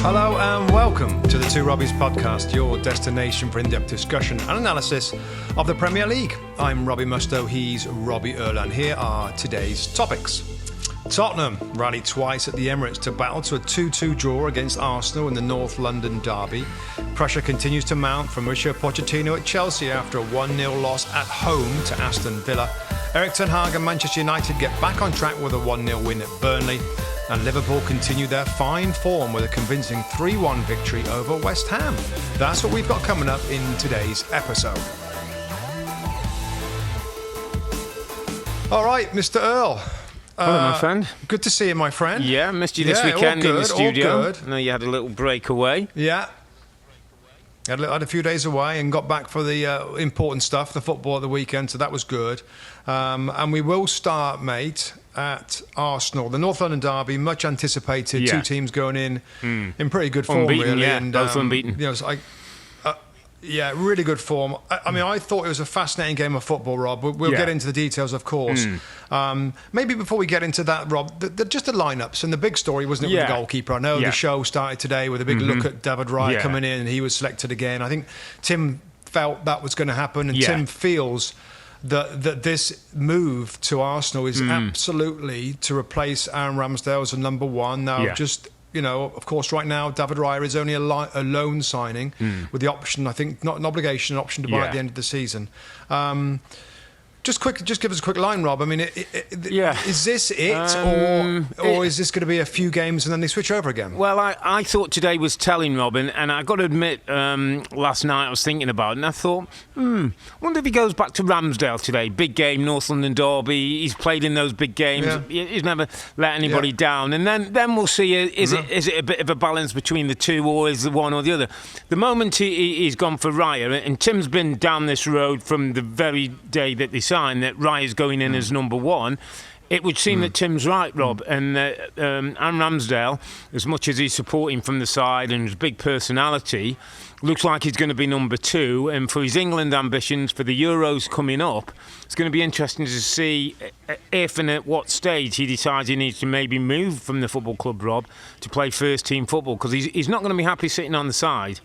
Hello and welcome to the Robbies Podcast, your destination for in-depth discussion and analysis of the Premier League. I'm Robbie Mustoe, he's Robbie Earle, and here are today's topics. Tottenham rallied twice at the Emirates to battle to a 2-2 draw against Arsenal in the North London derby. Pressure continues to mount from Mauricio Pochettino at Chelsea after a 1-0 loss at home to Aston Villa. Erik and Manchester United get back on track with a 1-0 win at Burnley. And Liverpool continue their fine form with a convincing 3-1 victory over West Ham. That's what we've got coming up in today's episode. All right, Mr. Earle. Hello, my friend. Good to see you, my friend. Yeah, missed you this weekend in the studio. All good. I know you had a little break away. Yeah. Had a few days away and got back for the important stuff, the football at the weekend, so that was good. And we will start, mate, at Arsenal. The North London derby, much anticipated. Yeah. Two teams going in pretty good form, unbeaten, really. Yeah, and, both unbeaten. You know, it's like, yeah, really good form. I mean, I thought it was a fascinating game of football, Rob. We'll get into the details, of course. Maybe before we get into that, Rob, just the lineups and the big story, wasn't it, with the goalkeeper? I know the show started today with a big look at David Raya coming in, and he was selected again. I think Tim felt that was going to happen, and Tim feels that this move to Arsenal is absolutely to replace Aaron Ramsdale as a number one. Now, you know, of course, right now, David Raya is only a loan signing with the option, I think, not an obligation, an option to buy at the end of the season. Just give us a quick line, Rob. I mean, is this it, or is this going to be a few games and then they switch over again? Well, I thought today was telling, Robin, and I got to admit, last night I was thinking about it, and I thought, wonder if he goes back to Ramsdale today. Big game, North London derby. He's played in those big games. Yeah. He's never let anybody down. And then we'll see, is it a bit of a balance between the two, or is the one or the other? The moment he's gone for Raya, and Tim's been down this road from the very day that they signed, that Raya's going in as number one, it would seem that Tim's right, Rob, and Aaron Ramsdale, as much as he's supporting from the side and his big personality, looks like he's going to be number two. And for his England ambitions for the Euros coming up, it's going to be interesting to see if and at what stage he decides he needs to maybe move from the football club, Rob, to play first team football, because he's not going to be happy sitting on the side.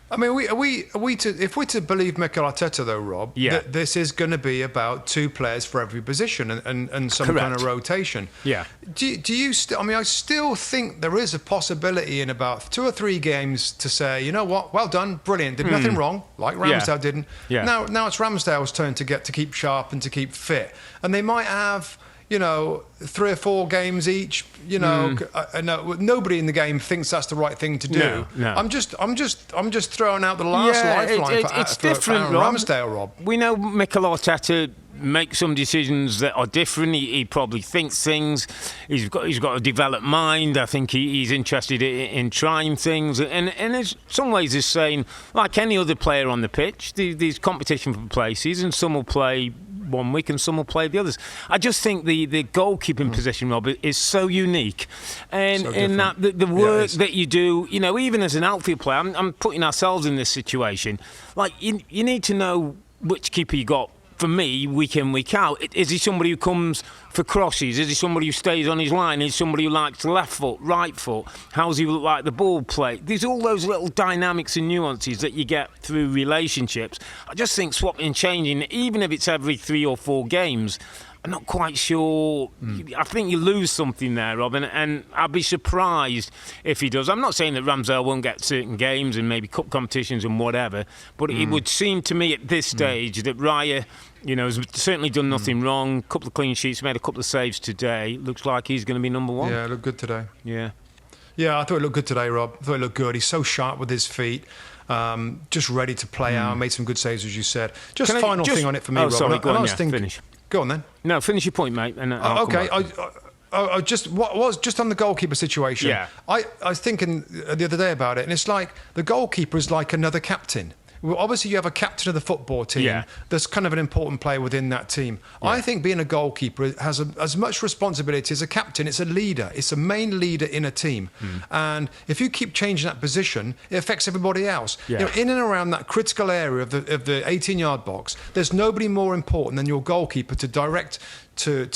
I mean, if we're to believe Mikel Arteta, though, Rob, that this is going to be about two players for every position and some kind of rotation. Yeah. Do you I mean, I still think there is a possibility in about 2 or 3 games to say, you know what, well done, brilliant, did nothing wrong, like Ramsdale didn't. Yeah. Now it's Ramsdale's turn to keep sharp and to keep fit, and they might have, you know, 3 or 4 games each. You know, nobody in the game thinks that's the right thing to do. No. I'm just throwing out the last lifeline for Aaron Ramsdale, Rob. We know Mikel Arteta makes some decisions that are different. He probably thinks things. He's got a developed mind. I think he's interested in trying things. And in some ways, he's saying, like any other player on the pitch, there's competition for places, and some will play one week and some will play the others. I just think the goalkeeping position, Rob, is so unique, and so in that the work that you do, you know, even as an outfield player, I'm putting ourselves in this situation. Like you need to know which keeper you got. For me, week in, week out, is he somebody who comes for crosses? Is he somebody who stays on his line? Is he somebody who likes left foot, right foot? How's he like the ball play? There's all those little dynamics and nuances that you get through relationships. I just think swapping and changing, even if it's every 3 or 4 games, I'm not quite sure. I think you lose something there, Robin, and I'd be surprised if he does. I'm not saying that Ramsdale won't get certain games and maybe cup competitions and whatever, but it would seem to me at this stage that Raya, you know, has certainly done nothing wrong. Couple of clean sheets, made a couple of saves today. Looks like he's going to be number one. Yeah, it looked good today. Yeah, I thought it looked good today, Rob. I thought it looked good. He's so sharp with his feet. Just ready to play out. Made some good saves, as you said. Just final thing on it for me, Rob. Sorry, go on, finish. Go on then. No, finish your point, mate. And okay. I just on the goalkeeper situation. Yeah. I was thinking the other day about it, and it's like the goalkeeper is like another captain. Well, obviously, you have a captain of the football team that's kind of an important player within that team. Yeah. I think being a goalkeeper has as much responsibility as a captain. It's a leader. It's a main leader in a team. And if you keep changing that position, it affects everybody else. Yeah. You know, in and around that critical area of the 18-yard box, there's nobody more important than your goalkeeper to direct, to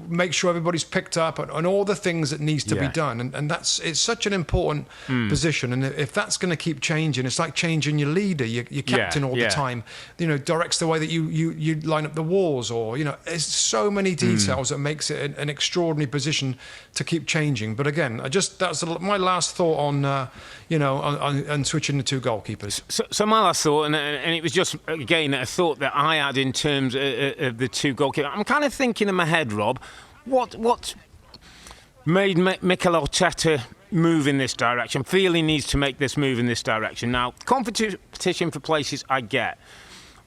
make sure everybody's picked up and all the things that needs to be done. And it's such an important position. And if that's going to keep changing, it's like changing your leader, your captain all the time, directs the way that you line up the walls, or, there's so many details that makes it an extraordinary position to keep changing. But again, that's my last thought on, on switching the two goalkeepers. So my last thought, and it was just, again, a thought that I had in terms of the two goalkeepers. I'm kind of thinking in my head, Rob, what made Mikel Arteta move in this direction, feel he needs to make this move in this direction. Now, competition for places, I get.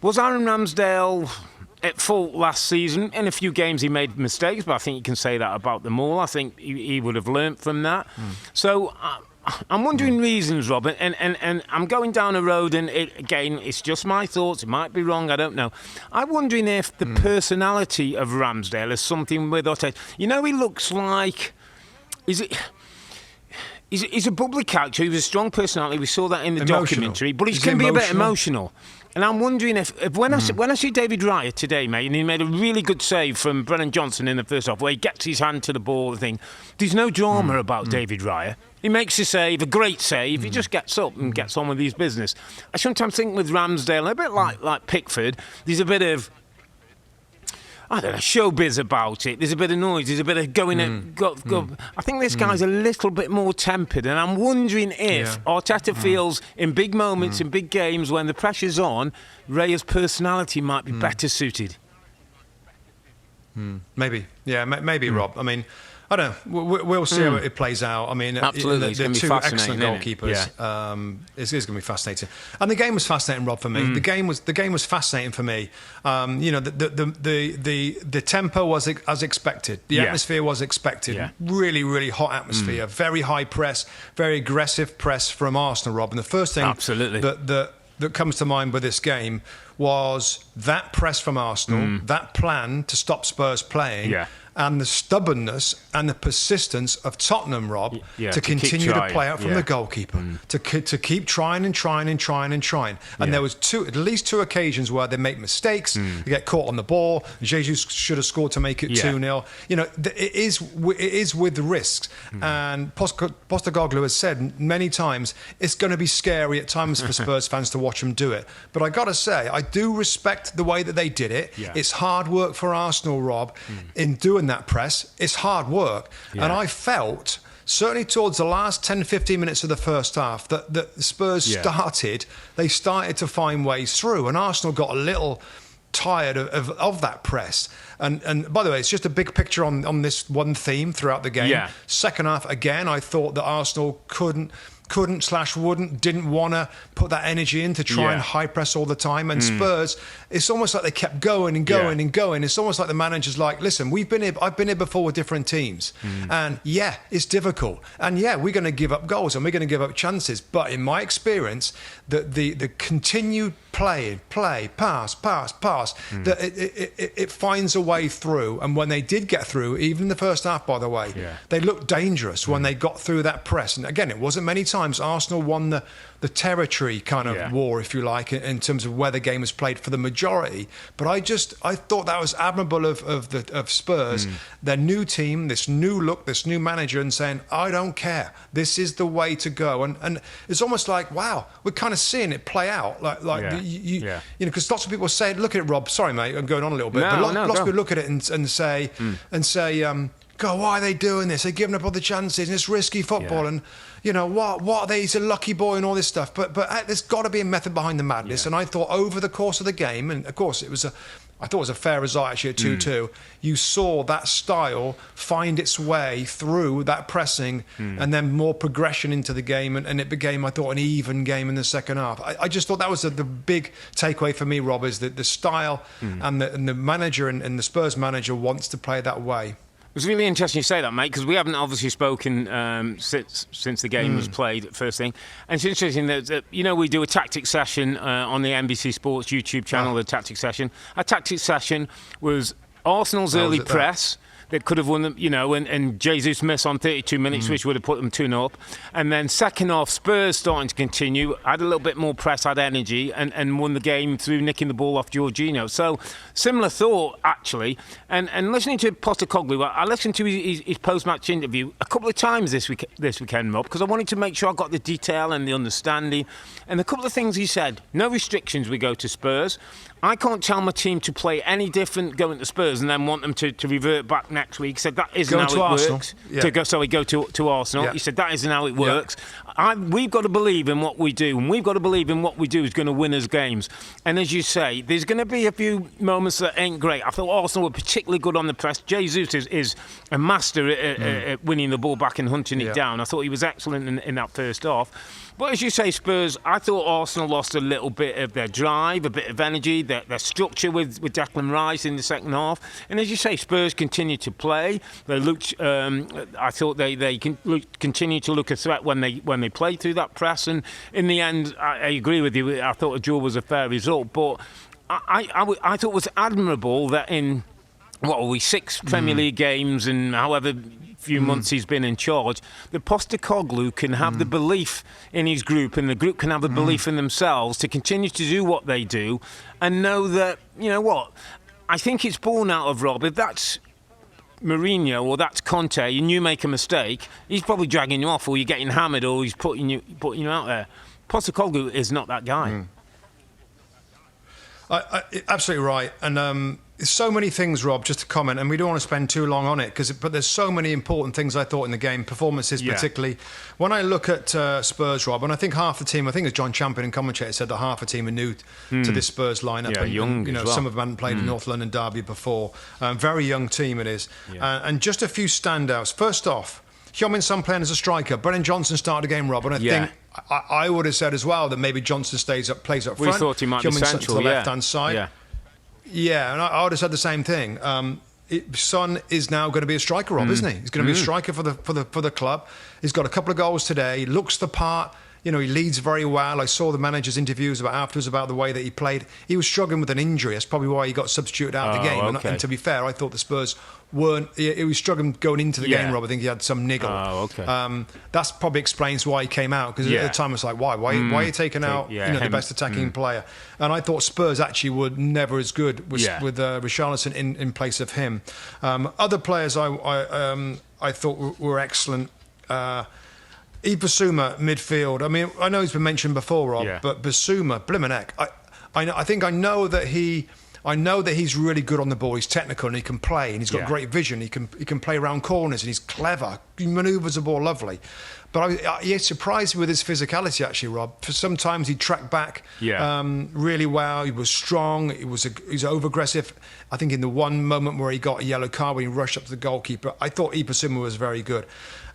Was Aaron Ramsdale at fault last season? In a few games he made mistakes, but I think you can say that about them all. I think he would have learnt from that. So I'm wondering reasons, Rob, and I'm going down a road, and again, it's just my thoughts. It might be wrong, I don't know. I'm wondering if the personality of Ramsdale is something with Arteta. He looks like... He's a bubbly character. He was a strong personality. We saw that in the documentary. But he can be a bit emotional. And I'm wondering if when I see David Raya today, mate, and he made a really good save from Brennan Johnson in the first half, where he gets his hand to the ball and thing. There's no drama about David Raya. He makes a save, a great save. He just gets up and gets on with his business. I sometimes think with Ramsdale, a bit like Pickford, there's a bit of, I don't know, showbiz about it. There's a bit of noise. There's a bit of going I think this guy's a little bit more tempered, and I'm wondering if Arteta feels in big moments, in big games, when the pressure's on, Raya's personality might be better suited. Maybe, Rob. I mean, I don't know. We'll see how it plays out. I mean, absolutely, the two excellent goalkeepers. It's going to be fascinating. And the game was fascinating, Rob, for me. The game was fascinating for me. The tempo was as expected. The atmosphere was expected. Yeah. Really, really hot atmosphere. Very high press. Very aggressive press from Arsenal, Rob. And the first thing that comes to mind with this game was that press from Arsenal, that plan to stop Spurs playing. Yeah. And the stubbornness and the persistence of Tottenham, Rob, to continue to play out from the goalkeeper, to keep trying and trying and trying and trying. And there was at least two occasions where they make mistakes, they get caught on the ball. Jesus should have scored to make it 2-0. It is with risks. And Postecoglou has said many times it's going to be scary at times for Spurs fans to watch them do it. But I got to say, I do respect the way that they did it. Yeah. It's hard work for Arsenal, Rob, in doing that press. It's hard work. And I felt, certainly towards the last 10-15 minutes of the first half, that Spurs started to find ways through, and Arsenal got a little tired of that press. And by the way, it's just a big picture on this one theme throughout the game. Second half, again, I thought that Arsenal didn't want to put that energy in to try and high press all the time. And Spurs, it's almost like they kept going and going and going. It's almost like the manager's like, listen, I've been here before with different teams. And it's difficult. And we're going to give up goals and we're going to give up chances. But in my experience, the continued play, pass, that it finds a way through. And when they did get through, even in the first half, by the way, they looked dangerous when they got through that press. And again, it wasn't many times Arsenal won the territory kind of war, if you like, in terms of where the game was played for the majority. But I thought that was admirable of Spurs, their new team, this new look, this new manager, and saying, I don't care. This is the way to go. And it's almost like, wow, we're kind of seeing it play out. Because lots of people say, look at it, Rob. Sorry, mate, I'm going on a little bit. Lots of people look at it and say, God, why are they doing this? They're giving up all the chances, and it's risky football, and what are they? He's a lucky boy and all this stuff. But there's got to be a method behind the madness. And I thought over the course of the game, and of course I thought it was a fair result actually at 2-2. You saw that style find its way through that pressing, and then more progression into the game, and it became, I thought, an even game in the second half. I just thought that was the big takeaway for me, Rob, is that the style and the manager and the Spurs manager wants to play that way. It was really interesting you say that, mate, because we haven't obviously spoken since the game was played, first thing. And it's interesting that we do a tactics session on the NBC Sports YouTube channel, the tactics session. Our tactics session was Arsenal's early press, that could have won them, and Jesus missed on 32 minutes, which would have put them 2-0 up. And then second half, Spurs starting to continue, had a little bit more press, had energy, and won the game through nicking the ball off Jorginho. So similar thought, actually. And listening to Postecoglou, I listened to his post-match interview a couple of times this weekend, Rob, because I wanted to make sure I got the detail and the understanding. And a couple of things he said: no restrictions, we go to Spurs. I can't tell my team to play any different going to Spurs and then want them to revert back next week. He said that isn't how it works. Yeah. Go to Arsenal. Yeah. He said that isn't how it works. Yeah. We've got to believe in what we do, and we've got to believe in what we do is going to win us games. And as you say, there's going to be a few moments that ain't great. I thought Arsenal were particularly good on the press. Jesus is a master at winning the ball back and hunting it down. I thought he was excellent in that first half. But as you say, Spurs, I thought Arsenal lost a little bit of their drive, a bit of energy, their structure with Declan Rice in the second half. And as you say, Spurs continued to play. They looked. I thought they continued to look a threat when they played through that press. And in the end, I agree with you. I thought a draw was a fair result. But I thought it was admirable that in 6 Premier League games and however few months he's been in charge, that Postecoglou can have the belief in his group, and the group can have the belief in themselves to continue to do what they do, and know that, I think it's born out of, Rob, if that's Mourinho or that's Conte and you make a mistake, he's probably dragging you off, or you're getting hammered, or he's putting you out there. Postecoglou is not that guy. Absolutely right. And so many things, Rob, just to comment, and we don't want to spend too long on it, but there's so many important things I thought in the game, performances particularly. When I look at Spurs, Rob, and I think half the team, I think as John Champion in commentator said that half the team are new to this Spurs lineup. Yeah, young as well. Some of them hadn't played a North London derby before. Very young team it is. Yeah. And just a few standouts. First off, Heung-min Son playing as a striker. Brennan Johnson started the game, Rob, and I think I would have said as well that maybe Johnson plays up front. We thought he might be central, to the left-hand side. Yeah, and I would have said the same thing. Son is now going to be a striker, Rob, isn't he? He's going to be a striker for the club. He's got a couple of goals today. He looks the part. He leads very well. I saw the manager's interviews afterwards about the way that he played. He was struggling with an injury. That's probably why he got substituted out of the game. Okay. And to be fair, I thought the Spurs weren't. He was struggling going into the game, Rob. I think he had some niggle. That's probably explains why he came out, because at the time I was like, why are you taking out the best attacking player? And I thought Spurs actually were never as good with Richarlison in place of him. Other players I thought were excellent. Bissouma midfield. I mean, I know he's been mentioned before, Rob, but Bissouma, blimmin' heck. I know that he's really good on the ball. He's technical and he can play, and he's got great vision. He can play around corners, and he's clever. He manoeuvres the ball lovely. But he surprised me with his physicality, actually, Rob. For sometimes he tracked back really well. He was strong. He's over-aggressive. I think in the one moment where he got a yellow card when he rushed up to the goalkeeper, I thought Bissouma was very good.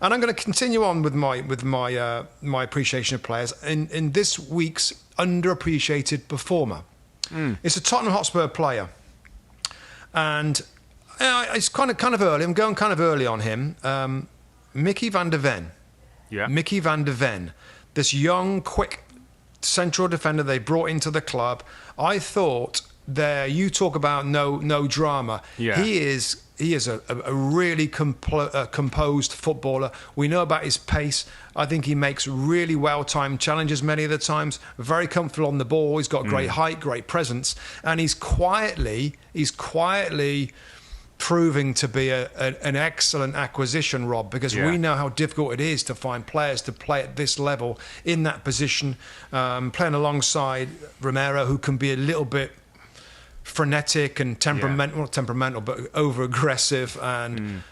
And I'm going to continue on with my appreciation of players in this week's underappreciated performer. It's a Tottenham Hotspur player, and it's kind of early. I'm going kind of early on him. Mickey van der Ven. Mickey van der Ven, this young, quick central defender they brought into the club. I thought you talk about no drama. He is a really composed footballer. We know about his pace. I think he makes really well-timed challenges many of the times. Very comfortable on the ball. He's got great height, great presence, and he's quietly proving to be an excellent acquisition, Rob, because we know how difficult it is to find players to play at this level in that position, playing alongside Romero, who can be a little bit frenetic and temperamental, not temperamental, but over-aggressive, and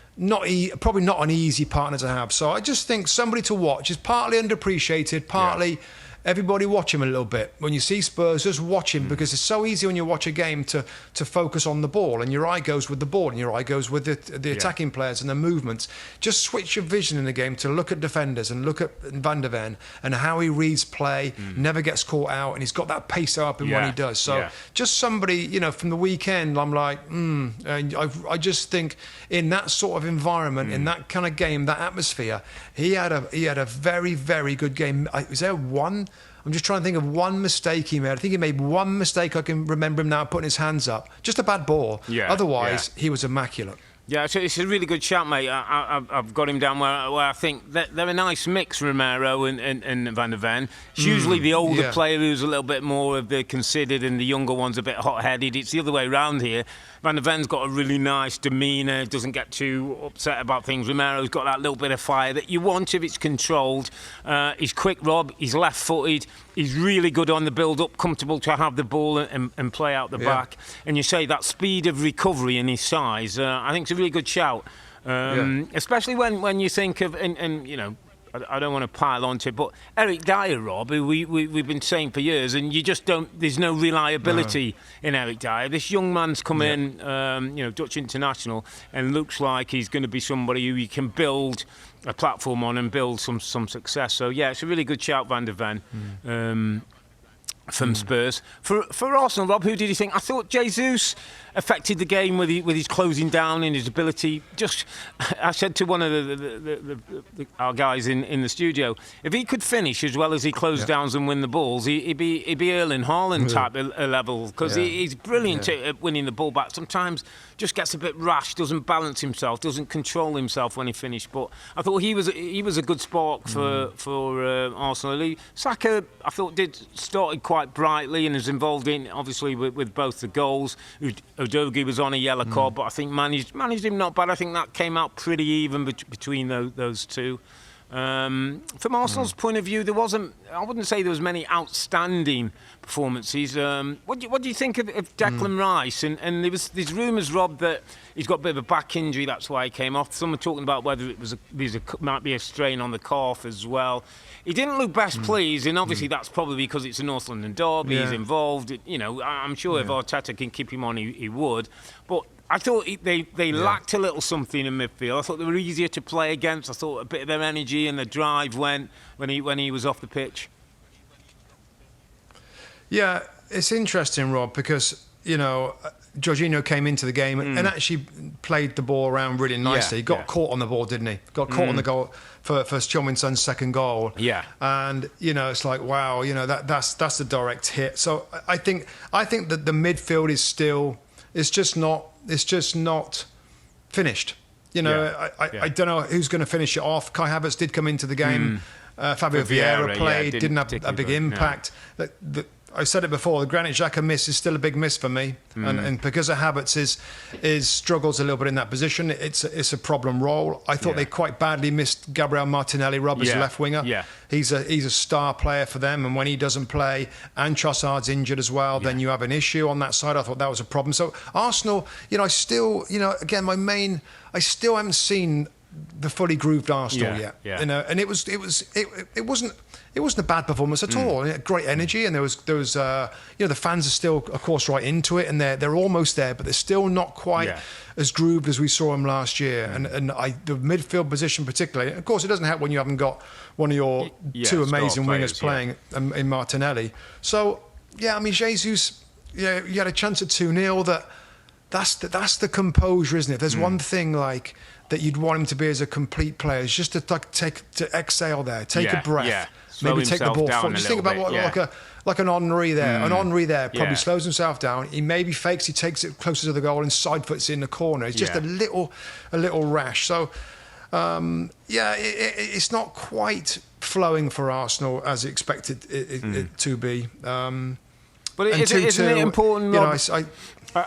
probably not an easy partner to have. So I just think somebody to watch. Is partly underappreciated, partly everybody watch him a little bit. When you see Spurs, just watch him, because it's so easy when you watch a game to focus on the ball, and your eye goes with the ball, and your eye goes with the attacking players and their movements. Just switch your vision in the game to look at defenders and look at Van der Ven and how he reads play, never gets caught out, and he's got that pace up in what he does. So just somebody, from the weekend, I'm like, I just think in that sort of environment, in that kind of game, that atmosphere, he had a very, very good game. Was there one? I'm just trying to think of one mistake he made. I think he made one mistake. I can remember him now putting his hands up. Just a bad ball. Otherwise, he was immaculate. Yeah, it's a really good shout, mate. I've got him down where I think they're a nice mix, Romero and Van der Ven. It's usually the older player who's a little bit more of the considered and the younger one's a bit hot-headed. It's the other way around here. Van der Ven's got a really nice demeanour, doesn't get too upset about things. Romero's got that little bit of fire that you want if it's controlled. He's quick, Rob. He's left-footed. He's really good on the build-up, comfortable to have the ball and play out the back. And you say that speed of recovery and his size, I think it's a really good shout. Especially when you think of, and you know, I don't want to pile onto it, but Eric Dyer, Rob, who we've been saying for years, and you just don't, there's no reliability in Eric Dyer. This young man's come in, you know, Dutch international, and looks like he's going to be somebody who you can build a platform on and build some success. So, yeah, it's a really good shout, Van der Ven. From Spurs. For Arsenal, Rob, who did you think? I thought Jesus affected the game with his closing down and his ability. Just, I said to one of our guys in the studio, if he could finish as well as he closed downs and win the balls, he'd be Earle and Haaland type of level, because he's brilliant at winning the ball back. Sometimes just gets a bit rash, doesn't balance himself, doesn't control himself when he finished. But I thought he was a good spark for Arsenal. Saka, I thought, started quite brightly and is involved in, obviously, with both the goals. Udogie was on a yellow card, but I think managed him not bad. I think that came out pretty even between those two. From Arsenal's point of view, I wouldn't say there was many outstanding performances. What do you think of Declan Rice? And there's rumours, Rob, that he's got a bit of a back injury, that's why he came off. Some are talking about whether might be a strain on the calf as well. He didn't look best pleased, and obviously that's probably because it's a North London derby. He's involved. You know, I'm sure if Arteta can keep him on, he would. But I thought they lacked a little something in midfield. I thought they were easier to play against. I thought a bit of their energy and the drive went when he was off the pitch. Yeah, it's interesting, Rob, because, you know, Jorginho came into the game and actually played the ball around really nicely. He got caught on the ball, didn't he? Got caught on the goal for Chilwell-Son's second goal. Yeah. And, you know, it's like, wow, you know, that's a direct hit. So I think that the midfield is still, it's just not finished. You know, I don't know who's going to finish it off. Kai Havertz did come into the game. Fabio Vieira played, didn't have a big impact. I said it before, the Granit Xhaka miss is still a big miss for me. And because of Havertz is struggles a little bit in that position, it's a problem role. I thought they quite badly missed Gabriel Martinelli, Rob, as left winger. Yeah. He's a star player for them, and when he doesn't play and Trossard's injured as well, then you have an issue on that side. I thought that was a problem. So Arsenal, you know, I still, you know, again, I still haven't seen the fully grooved Arsenal yet. Yeah. You know, and it wasn't a bad performance at all. Great energy, and there was you know, the fans are still, of course, right into it, and they're almost there, but they're still not quite as grooved as we saw them last year. And the midfield position particularly, of course, it doesn't help when you haven't got one of your two amazing wingers playing in Martinelli. So I mean, Jesus, you had a chance at 2-0. That's the composure, isn't it? If there's one thing like that you'd want him to be as a complete player, is just to exhale there, take a breath, maybe take the ball forward. Just think about like an Henry there. An Henry there probably slows himself down. He maybe fakes, he takes it closer to the goal and side foots it in the corner. It's just a little rash. So it's not quite flowing for Arsenal as expected it to be. But isn't it important? You know,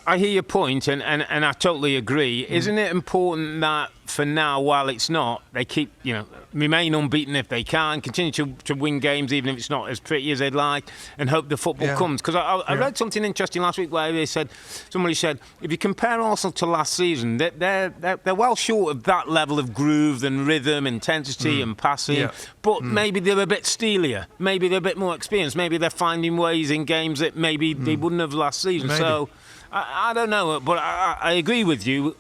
I hear your point, and I totally agree. Isn't it important that for now, while it's not, they keep, you know, remain unbeaten if they can, continue to win games even if it's not as pretty as they'd like, and hope the football comes? Because I read something interesting last week where somebody said, if you compare Arsenal to last season, they're well short of that level of groove and rhythm, intensity and passing, but maybe they're a bit steelier, maybe they're a bit more experienced, maybe they're finding ways in games that maybe they wouldn't have last season. Maybe. So I don't know, but I agree with you.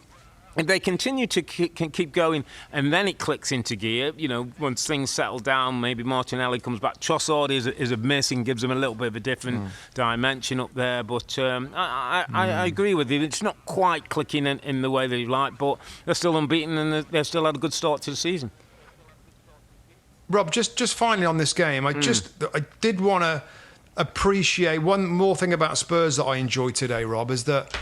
If they continue to keep going and then it clicks into gear, you know, once things settle down, maybe Martinelli comes back. Trossard is a miss and gives them a little bit of a different dimension up there. But I agree with you. It's not quite clicking in the way they like, but they're still unbeaten and they've still had a good start to the season. Rob, just finally on this game, I did want to appreciate one more thing about Spurs that I enjoyed today, Rob, is that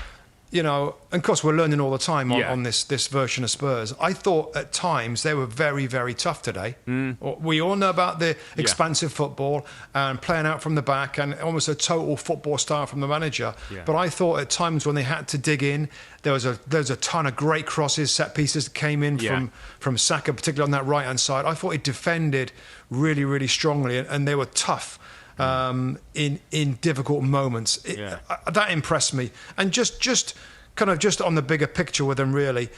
you know, and of course we're learning all the time on this version of Spurs. I thought at times they were very, very tough today. We all know about the expansive football and playing out from the back and almost a total football style from the manager. Yeah. But I thought at times when they had to dig in, there was a ton of great crosses, set pieces that came in from Saka, particularly on that right-hand side. I thought he defended really, really strongly and they were tough. In difficult moments. That impressed me. And just on the bigger picture with them, really,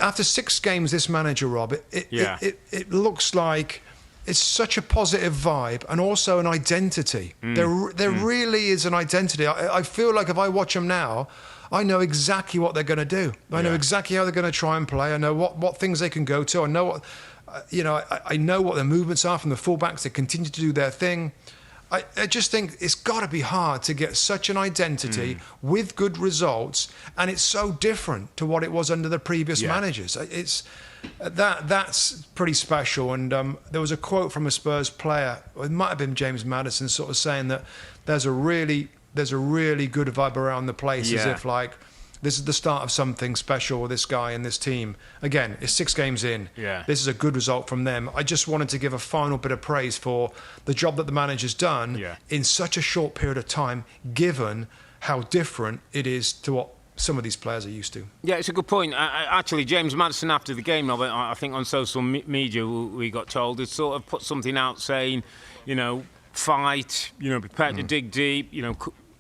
after 6 games, this manager, Rob, it looks like it's such a positive vibe and also an identity. There really is an identity. I feel like if I watch them now, I know exactly what they're going to do. I know exactly how they're going to try and play. I know what things they can go to. I know what I know what their movements are from the fullbacks. They continue to do their thing. I just think it's got to be hard to get such an identity with good results, and it's so different to what it was under the previous managers. That's pretty special. And there was a quote from a Spurs player, it might have been James Maddison, sort of saying that there's a really good vibe around the place, as if like this is the start of something special with this guy and this team. Again, it's 6 games in. Yeah. This is a good result from them. I just wanted to give a final bit of praise for the job that the manager's done in such a short period of time, given how different it is to what some of these players are used to. Yeah, it's a good point. Actually, James Maddison, after the game, Robert, I think on social media we got told, had sort of put something out saying, fight, prepared to dig deep,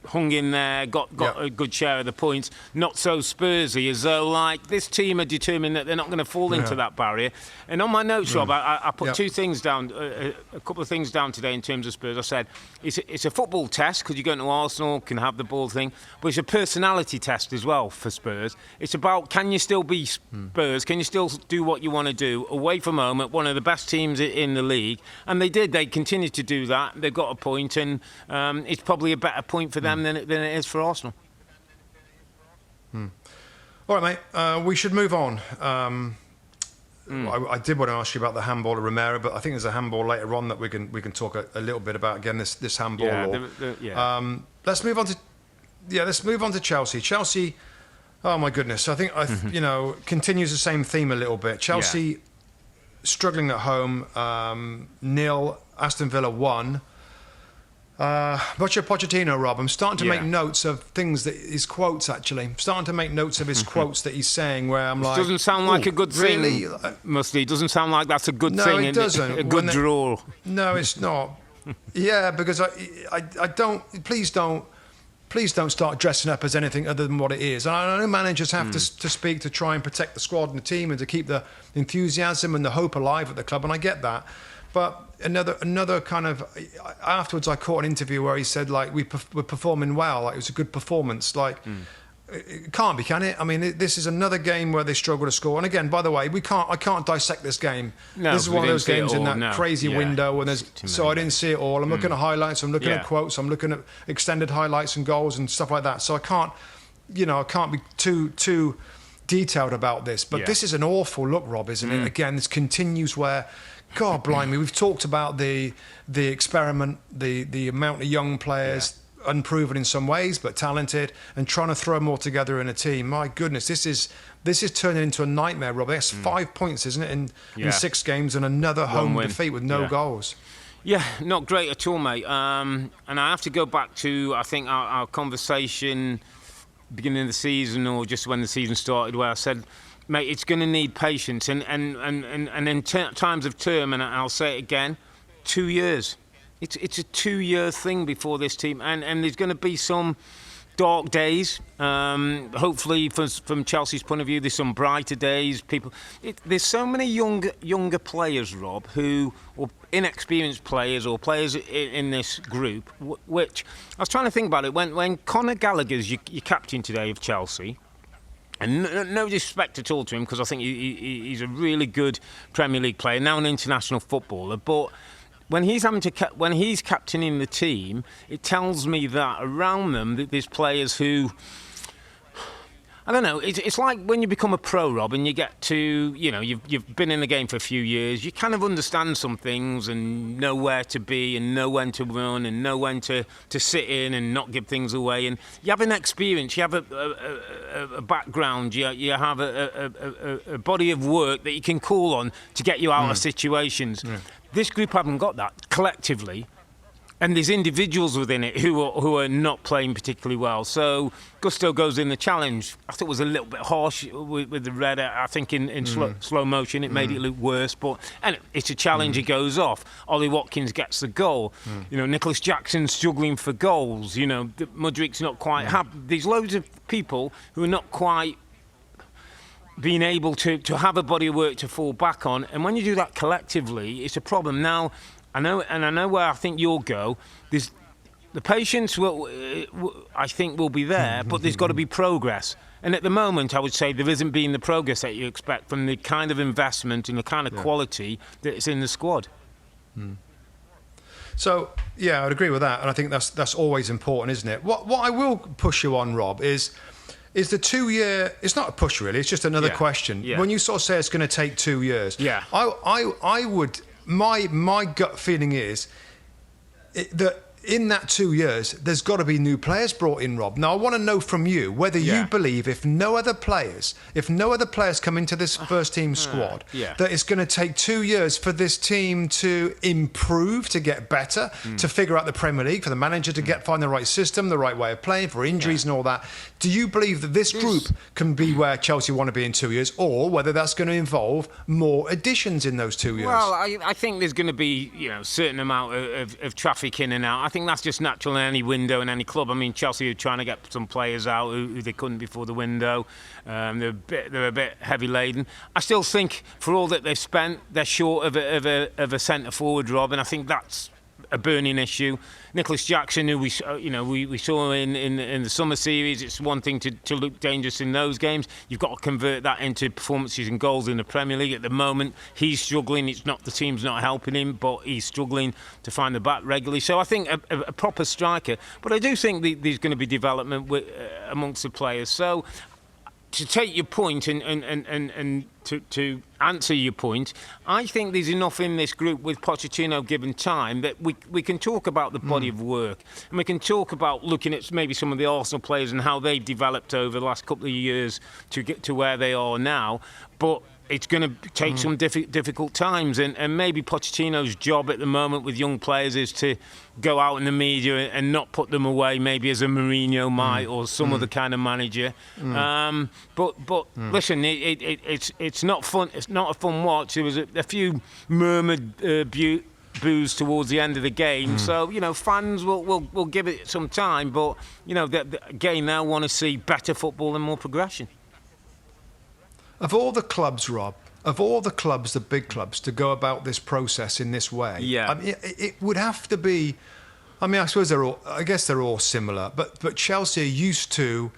hung in there, got a good share of the points. Not so Spursy, as though like this team are determined that they're not going to fall into that barrier. And on my notes, Rob, I put 2 things down, a couple of things down today in terms of Spurs. I said it's a football test because you go into Arsenal, can have the ball thing, but it's a personality test as well for Spurs. It's about, can you still be Spurs? Can you still do what you want to do away from home at one of the best teams in the league? And they did. They continued to do that. They've got a point, and it's probably a better point for them than it is for Arsenal. All right, mate. We should move on. I did want to ask you about the handball of Romero, but I think there's a handball later on that we can talk a little bit about. Again, this handball law. Let's move on to Chelsea. Chelsea. Oh my goodness! I think continues the same theme a little bit. Chelsea struggling at home. 0. Aston Villa 1. Mauricio Pochettino, Rob, I'm starting to make notes of things that his quotes, actually. I'm starting to make notes of his quotes that he's saying where I'm like... Doesn't sound like a good thing, Mustoe. Doesn't sound like that's a good thing. No, it doesn't. A good draw. No, it's not. Because I don't... Please don't start dressing up as anything other than what it is. And I know managers have to speak to try and protect the squad and the team and to keep the enthusiasm and the hope alive at the club, and I get that. But another kind of... Afterwards, I caught an interview where he said, like, we're performing well. Like, it was a good performance. Like, it can't be, can it? I mean, this is another game where they struggle to score. And again, by the way, I can't dissect this game. No, this is one of those games in that crazy window. And so I didn't see it all. I'm looking at highlights. I'm looking at quotes. I'm looking at extended highlights and goals and stuff like that. So I can't be too detailed about this. But this is an awful look, Rob, isn't it? Again, this continues where... God blimey, we've talked about the experiment, the amount of young players, unproven in some ways, but talented, and trying to throw them all together in a team. My goodness, this is turning into a nightmare, Rob. That's 5 points, isn't it, in 6 games, and another home defeat with no goals. Yeah, not great at all, mate. And I have to go back to, I think, our conversation beginning of the season, or just when the season started, where I said... Mate, it's going to need patience, and in times of term, and I'll say it again, 2 years. It's a 2-year thing before this team, and there's going to be some dark days. Hopefully, from Chelsea's point of view, there's some brighter days. There's so many younger players, Rob, or inexperienced players, or players in this group. Which I was trying to think about it when Conor Gallagher's your captain today of Chelsea. And no disrespect at all to him, because I think he's a really good Premier League player, now an international footballer. But when he's captaining the team, it tells me that around them there's players who I don't know. It's like when you become a pro, Rob, and you get to, you've been in the game for a few years. You kind of understand some things and know where to be and know when to run and know when to sit in and not give things away. And you have an experience. You have a background. You have a body of work that you can call on to get you out of situations. Yeah. This group haven't got that collectively. And there's individuals within it who are not playing particularly well. So Mustoe goes in the challenge. I thought it was a little bit harsh with the red. I think in slow motion it made it look worse. But and it's a challenge. It goes off. Ollie Watkins gets the goal. Nicholas Jackson's struggling for goals. Mudrik's not quite happy. There's loads of people who are not quite being able to have a body of work to fall back on. And when you do that collectively, it's a problem. Now, I know where I think you'll go. There's the patience I think will be there, but there's got to be progress. And at the moment, I would say there isn't being the progress that you expect from the kind of investment and the kind of quality that's in the squad. So yeah, I'd agree with that, and I think that's always important, isn't it? What I will push you on, Rob, is the 2 year. It's not a push really. It's just another question. Yeah. When you sort of say it's going to take 2 years, I would. My gut feeling is that in that 2 years, there's got to be new players brought in, Rob. Now, I want to know from you whether you believe if no other players come into this first team squad, that it's going to take 2 years for this team to improve, to get better, to figure out the Premier League, for the manager to find the right system, the right way of playing, for injuries and all that. Do you believe that this group can be where Chelsea want to be in 2 years, or whether that's going to involve more additions in those 2 years? Well, I think there's going to be a certain amount of traffic in and out. I think that's just natural in any window in any club. I mean, Chelsea are trying to get some players out who they couldn't before the window. They're a bit heavy laden. I still think for all that they've spent, they're short of a centre forward, Rob, and I think that's a burning issue. Nicholas Jackson, who we saw in the summer series, it's one thing to look dangerous in those games. You've got to convert that into performances and goals in the Premier League. At the moment, he's struggling. The team's not helping him, but he's struggling to find the back regularly. So I think a proper striker. But I do think there's going to be development amongst the players. So to take your point and to answer your point, I think there's enough in this group with Pochettino given time that we can talk about the body of work, and we can talk about looking at maybe some of the Arsenal players and how they've developed over the last couple of years to get to where they are now. But it's going to take some difficult times, and maybe Pochettino's job at the moment with young players is to go out in the media and not put them away, maybe as a Mourinho might or some other kind of manager. But listen, it's not fun. It's not a fun watch. There was a few murmured boos towards the end of the game, so fans will give it some time. But again, they'll want to see better football and more progression. Of all the clubs, Rob, the big clubs, to go about this process in this way, I mean, it would have to be. I mean, I suppose they're all similar, but Chelsea are used to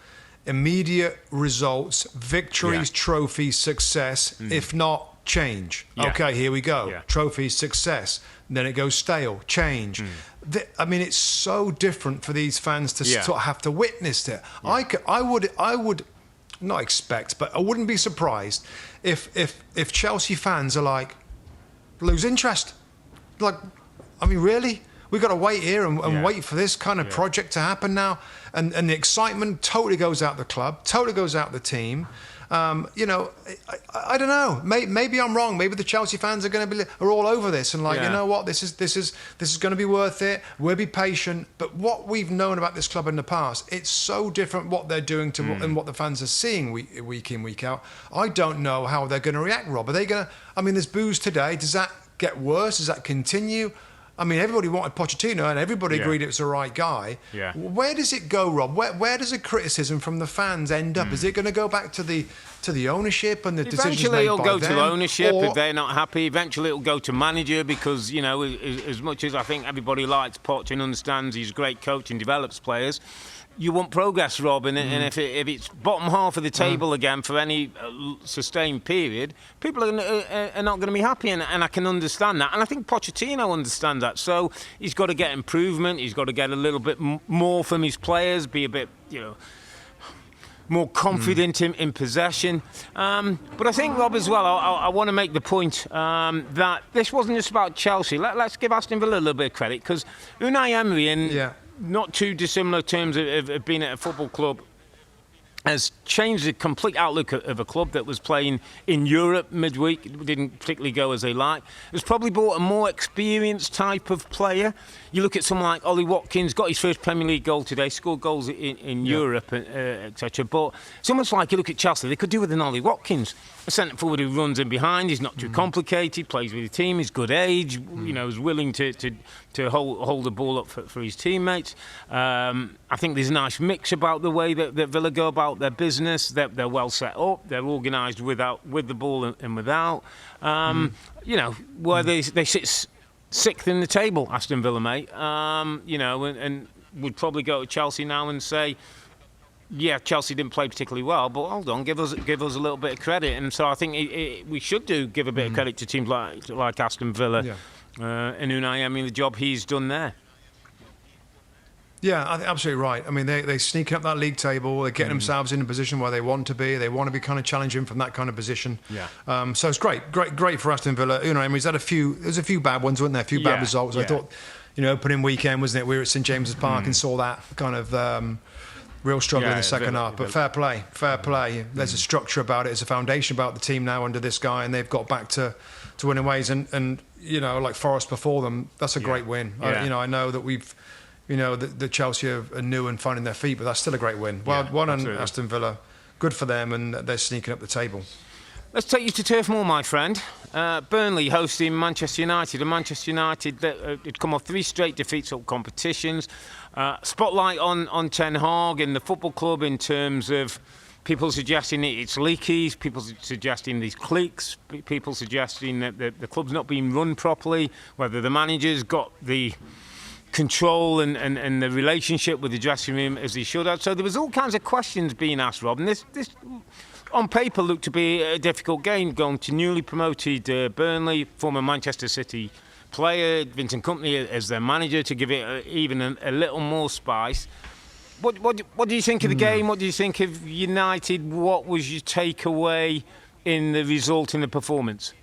immediate results, victories, trophies, success, if not change. Okay, here we go. Trophies, success. Then it goes stale, change. I mean, it's so different for these fans to sort of have to witness it. I would not expect, but I wouldn't be surprised if Chelsea fans are like, lose interest. Like, I mean, really? We've got to wait here and wait for this kind of project to happen now? And the excitement totally goes out the club, totally goes out the team. I don't know. Maybe I'm wrong. Maybe the Chelsea fans are all over this and you know what, this is going to be worth it. We'll be patient. But what we've known about this club in the past, it's so different what they're doing and what the fans are seeing week in, week out. I don't know how they're going to react, Rob. Are they going to? I mean, there's boos today. Does that get worse? Does that continue? I mean, everybody wanted Pochettino and everybody agreed it was the right guy. Yeah. Where does it go, Rob? Where does the criticism from the fans end up? Is it going to go back to the ownership and the decisions made by them? Eventually it'll go to ownership if they're not happy. Eventually it'll go to manager because, as much as I think everybody likes Poch and understands he's a great coach and develops players, you want progress, Rob, and if it's bottom half of the table again for any sustained period, people are not going to be happy, and I can understand that. And I think Pochettino understands that. So he's got to get improvement. He's got to get a little bit more from his players, be a bit, more confident in possession. But I think, Rob, as well, I want to make the point that this wasn't just about Chelsea. Let's give Aston Villa a little bit of credit, because Unai Emery, in not too dissimilar terms of being at a football club, has changed the complete outlook of a club that was playing in Europe midweek. It didn't particularly go as they like. It's probably brought a more experienced type of player. You look at someone like Ollie Watkins, got his first Premier League goal today, scored goals in Europe, etc. But it's almost like you look at Chelsea, they could do with an Ollie Watkins, a centre forward who runs in behind, he's not too complicated, plays with the team, he's good age, is willing to hold the ball up for his teammates. I think there's a nice mix about the way that Villa go about their business. They're well set up, they're organised with the ball and without. Where they sit sixth in the table, Aston Villa, mate. And would probably go to Chelsea now and say, yeah, Chelsea didn't play particularly well, but hold on, give us a little bit of credit. And so I think we should give a bit of credit to teams like Aston Villa and Unai Emery, the job he's done there. Yeah, I think absolutely right. I mean, they're sneaking up that league table. They're getting themselves in a position where they want to be. They want to be kind of challenging from that kind of position. Yeah. So it's great for Aston Villa. Unai Emery's had there's a few bad ones, weren't there? A few bad results. I thought, opening weekend, wasn't it? We were at St James's Park and saw that kind of real struggle in the second half. But fair play. There's a structure about it. There's a foundation about the team now under this guy, and they've got back to winning ways. And like Forest before them, that's a great win. I know that we've. The Chelsea are new and finding their feet, but that's still a great win. Well, one on Aston Villa. Good for them, and they're sneaking up the table. Let's take you to Turf Moor, my friend. Burnley hosting Manchester United. And Manchester United had come off 3 straight defeats at competitions. Spotlight on Ten Hag and the football club in terms of people suggesting it's leaky, people suggesting these cliques, people suggesting that the club's not being run properly, whether the manager's got the control and the relationship with the dressing room as he should have. So there was all kinds of questions being asked, Rob, and this on paper looked to be a difficult game, going to newly promoted Burnley, former Manchester City player, Vincent Kompany as their manager, to give it even a little more spice. What do you think of the game? What do you think of United? What was your takeaway in the result, in the performance?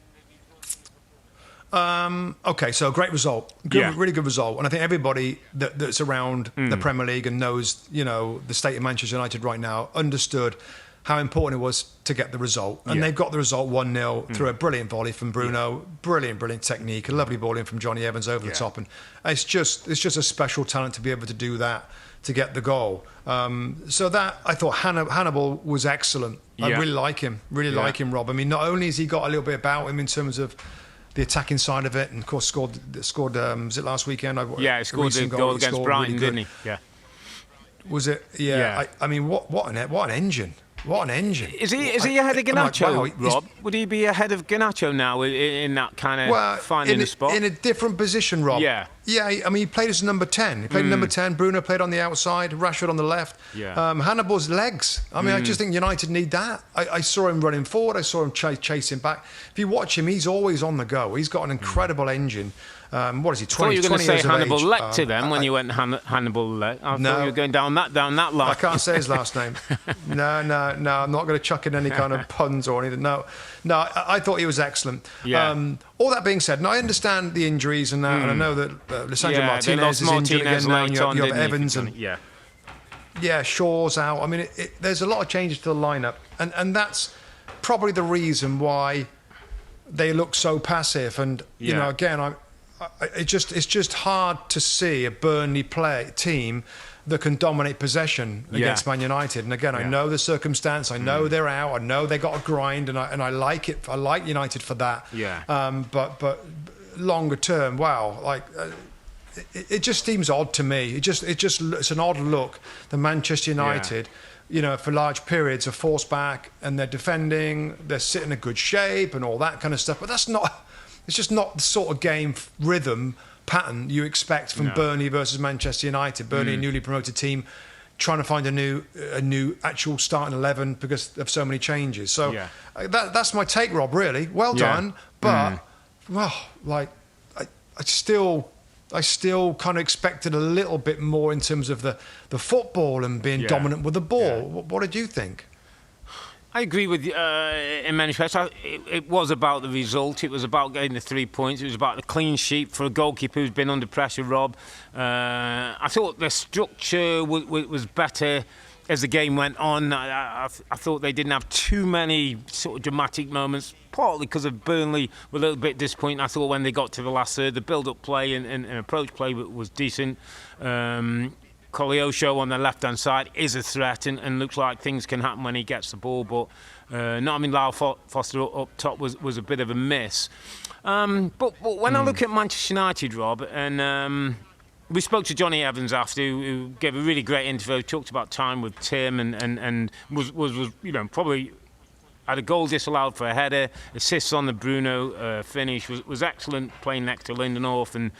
Okay, so a great result, really good result, and I think everybody that's around the Premier League and knows, the state of Manchester United right now understood how important it was to get the result, and they've got the result 1-0 through a brilliant volley from Bruno, brilliant technique, a lovely ball in from Johnny Evans over the top, and it's just a special talent to be able to do that, to get the goal. So that, I thought Hannibal was excellent. I really like him, Rob. I mean, not only has he got a little bit about him in terms of the attacking side of it, and of course scored was it last weekend? He scored the goal against Brighton, didn't he? Yeah. Was it? Yeah. I mean, what an engine. What an engine. Is he ahead of Garnacho, Rob? Would he be ahead of Garnacho now in that kind of finding a spot? In a different position, Rob. Yeah. Yeah, I mean, he played as number 10. He played number 10. Bruno played on the outside. Rashford on the left. Yeah. Hannibal's legs. I mean, I just think United need that. I saw him running forward. I saw him chasing back. If you watch him, he's always on the go. He's got an incredible engine. What is he, 20 years of age? I thought you were going to say Hannibal Lecter then when you went Hannibal Lecter. I thought you were going down that line. I can't say his last name. No, I'm not going to chuck in any kind of puns or anything. No, I thought he was excellent. Yeah. All that being said, and I understand the injuries and that, and I know that Lisandro Martinez is injured again now, and you have Evans and Shaw's out. I mean, there's a lot of changes to the lineup, and that's probably the reason why they look so passive. And again, it's just hard to see a Burnley team that can dominate possession against Man United. And again, I know the circumstance. I know they're out. I know they got a grind, and I like it. I like United for that. Yeah. But longer term, it just seems odd to me. It's an odd look. The Manchester United, for large periods are forced back, and they're defending. They're sitting in good shape and all that kind of stuff. But that's not. It's just not the sort of game rhythm pattern you expect from Burnley versus Manchester United. Burnley, a newly promoted team, trying to find a new actual starting 11 because of so many changes. So that's my take, Rob. Really, well done. But I still kind of expected a little bit more in terms of the football and being dominant with the ball. Yeah. What did you think? I agree with you in many respects. It was about the result. It was about getting the 3 points. It was about the clean sheet for a goalkeeper who's been under pressure, Rob. I thought the structure was better as the game went on. I thought they didn't have too many sort of dramatic moments, partly because of Burnley were a little bit disappointing. I thought when they got to the last third, the build-up play and approach play was decent. Koleosho on the left-hand side is a threat and looks like things can happen when he gets the ball, but Lyle Foster up top was a bit of a miss. But when I look at Manchester United, Rob, and we spoke to Johnny Evans after, who gave a really great interview, talked about time with Tim and was probably had a goal disallowed for a header, assists on the Bruno finish, was excellent playing next to Lindelof, and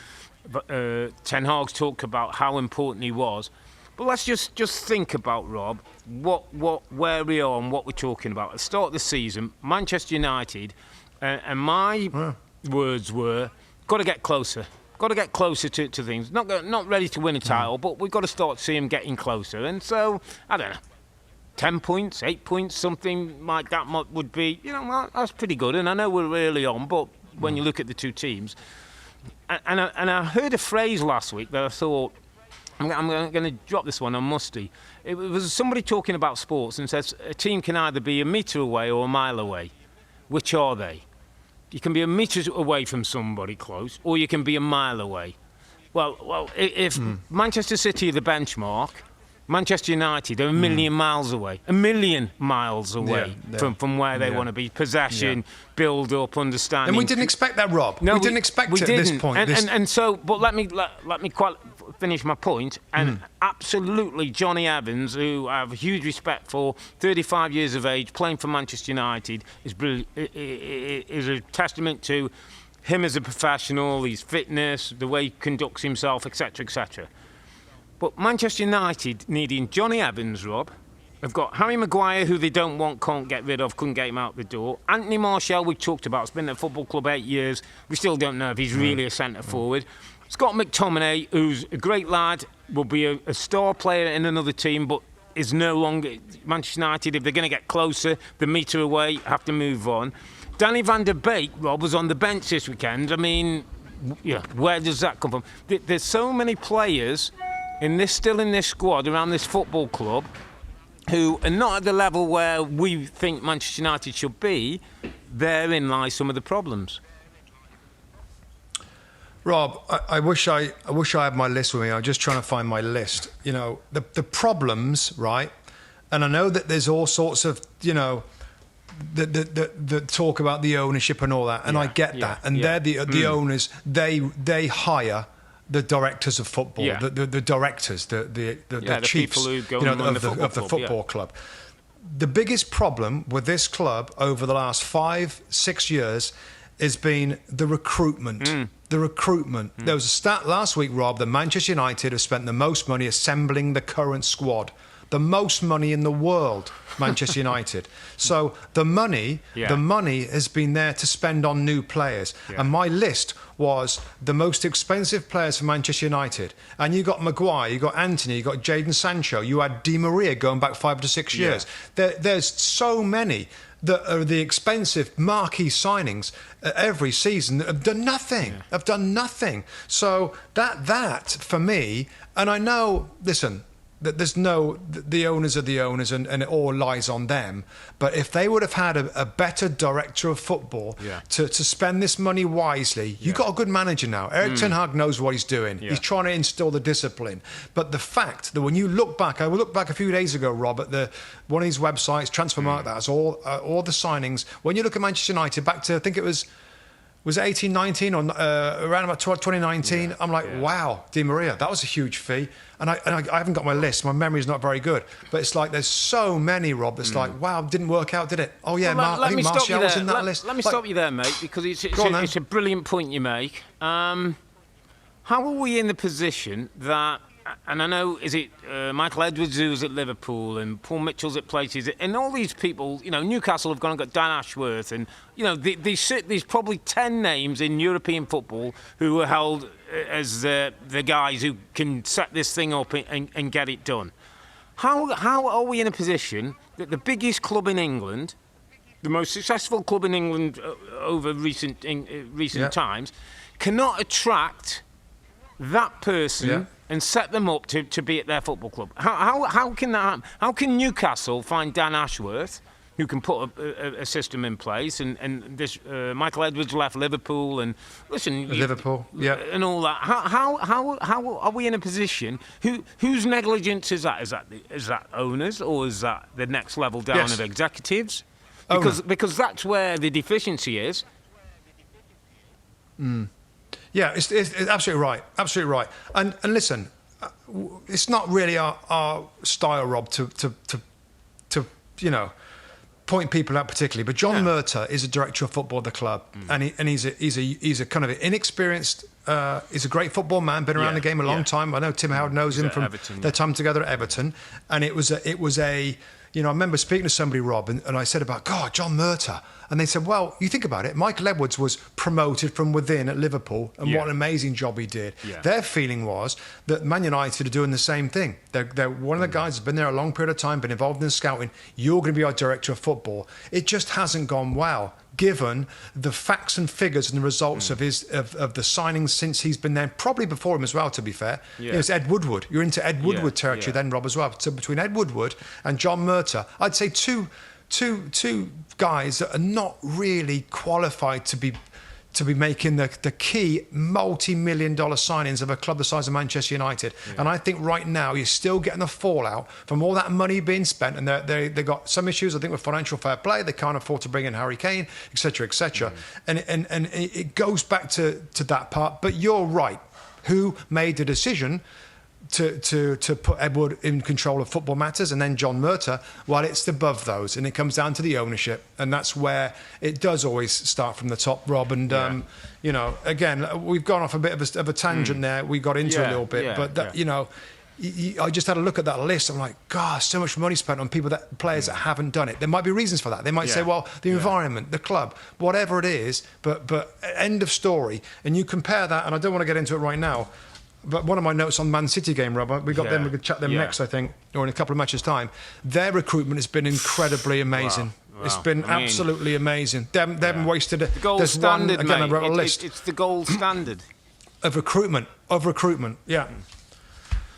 Ten Hag's talked about how important he was. But let's just think about, Rob, where we are and what we're talking about. At the start of the season, Manchester United, and my words were, got to get closer. Got to get closer to things. Not ready to win a title, but we've got to start seeing them getting closer. And so, I don't know, 10 points, 8 points, something like that would be, that's pretty good. And I know we're early on, but when you look at the two teams, and I heard a phrase last week that I thought, I'm going to drop this one on Mustoe. It was somebody talking about sports and says a team can either be a metre away or a mile away. Which are they? You can be a metre away from somebody close, or you can be a mile away. Well, if Manchester City are the benchmark, Manchester United are a million miles away. A million miles away from where they want to be. Possession, build-up, understanding. And we didn't expect that, Rob. No, we didn't expect it at this point. And so, but let me finish my point. And absolutely, Johnny Evans, who I have a huge respect for, 35 years of age, playing for Manchester United, is a testament to him as a professional, his fitness, the way he conducts himself, etc., etc. But Manchester United, needing Johnny Evans, Rob, have got Harry Maguire, who they don't want, can't get rid of, couldn't get him out the door. Anthony Martial, we talked about, has been at the football club 8 years. We still don't know if he's really a centre-forward. Scott McTominay, who's a great lad, will be a star player in another team, but is no longer Manchester United. If they're going to get closer, the metre away, have to move on. Danny van der Beek, Rob, was on the bench this weekend. I mean, where does that come from? There's so many players still in this squad around this football club who are not at the level where we think Manchester United should be. Therein lies some of the problems. Rob, I wish I had my list with me. I'm just trying to find my list. The problems, right? And I know that there's all sorts of, the talk about the ownership and all that, and I get that. And they're the owners. They hire the directors of football, the directors, the chiefs, people who go of the football club. The biggest problem with this club over the last 5-6 years has been the recruitment. The recruitment. There was a stat last week, Rob, that Manchester United have spent the most money assembling the current squad. The most money in the world, Manchester United. So the money has been there to spend on new players. Yeah. And my list was the most expensive players for Manchester United. And you got Maguire, you got Anthony, you got Jadon Sancho, you had Di Maria going back 5 to 6 years. There's so many that are the expensive marquee signings every season that have done nothing. So that for me, and I know, listen, that the owners are the owners and it all lies on them. But if they would have had a better director of football to spend this money wisely, you've got a good manager now. Erik Ten Hag knows what he's doing. He's trying to instill the discipline. But the fact that when you look back, I looked back a few days ago, Rob, at one of these websites, Transfermarkt, that has all the signings. When you look at Manchester United back to, I think it was 18, 19 or around about 2019? I'm like, wow, Di Maria, that was a huge fee. And I haven't got my list. My memory's not very good. But it's like there's so many, Rob, that's like, wow, didn't work out, did it? Oh, yeah, I think Martial was in that list. Let me stop you there, mate, because it's a brilliant point you make. How are we in the position that And I know, is it Michael Edwards who's at Liverpool and Paul Mitchell's at places, and all these people, Newcastle have gone and got Dan Ashworth, and there's probably 10 names in European football who are held as the guys who can set this thing up and get it done. How are we in a position that the biggest club in England, the most successful club in England over recent times, cannot attract that person and set them up to be at their football club? How can that happen? How can Newcastle find Dan Ashworth, who can put a system in place, and this Michael Edwards left Liverpool, and Liverpool, and all that? How are we in a position? Whose negligence is that? Is that owners, or is that the next level down of executives? Because that's where the deficiency is. Yeah, it's absolutely right. Absolutely right. And listen, it's not really our style, Rob, to point people out particularly. But John Murtagh is a director of football at the club, and he's a kind of inexperienced. He's a great football man, been around the game a long time. I know Tim Howard knows him from Everton, their time together at Everton, and it was a. I remember speaking to somebody, Rob, and I said about, God, John Murtagh. And they said, well, you think about it, Michael Edwards was promoted from within at Liverpool, and what an amazing job he did. Yeah. Their feeling was that Man United are doing the same thing. They're one of the guys who's been there a long period of time, been involved in scouting. You're going to be our director of football. It just hasn't gone well, given the facts and figures and the results of the signings since he's been there, probably before him as well, to be fair. Yeah. It's Ed Woodward. You're into Ed Woodward territory then, Rob, as well. So between Ed Woodward and John Murtagh, I'd say two guys that are not really qualified to be making the key multi-million-dollar signings of a club the size of Manchester United. And I think right now you're still getting the fallout from all that money being spent, and they've got some issues, I think, with financial fair play. They can't afford to bring in Harry Kane, etc., etc. And it goes back to that part. But you're right. Who made the decision to put Edward in control of football matters, and then John Murtagh? Well, it's above those, and it comes down to the ownership, and that's where it does always start from the top, Rob. And again, we've gone off a bit of a tangent there. We got into a little bit, I just had a look at that list. I'm like, God, so much money spent on players that haven't done it. There might be reasons for that. They might say, well, the environment, the club, whatever it is. But end of story. And you compare that, and I don't want to get into it right now. But one of my notes on Man City game, Rob, we got them. We could chat them next, I think, or in a couple of matches' time. Their recruitment has been incredibly amazing. Wow. It's been absolutely amazing. They haven't wasted it. The gold standard, mate. I wrote a list. It's the gold standard of recruitment. Yeah.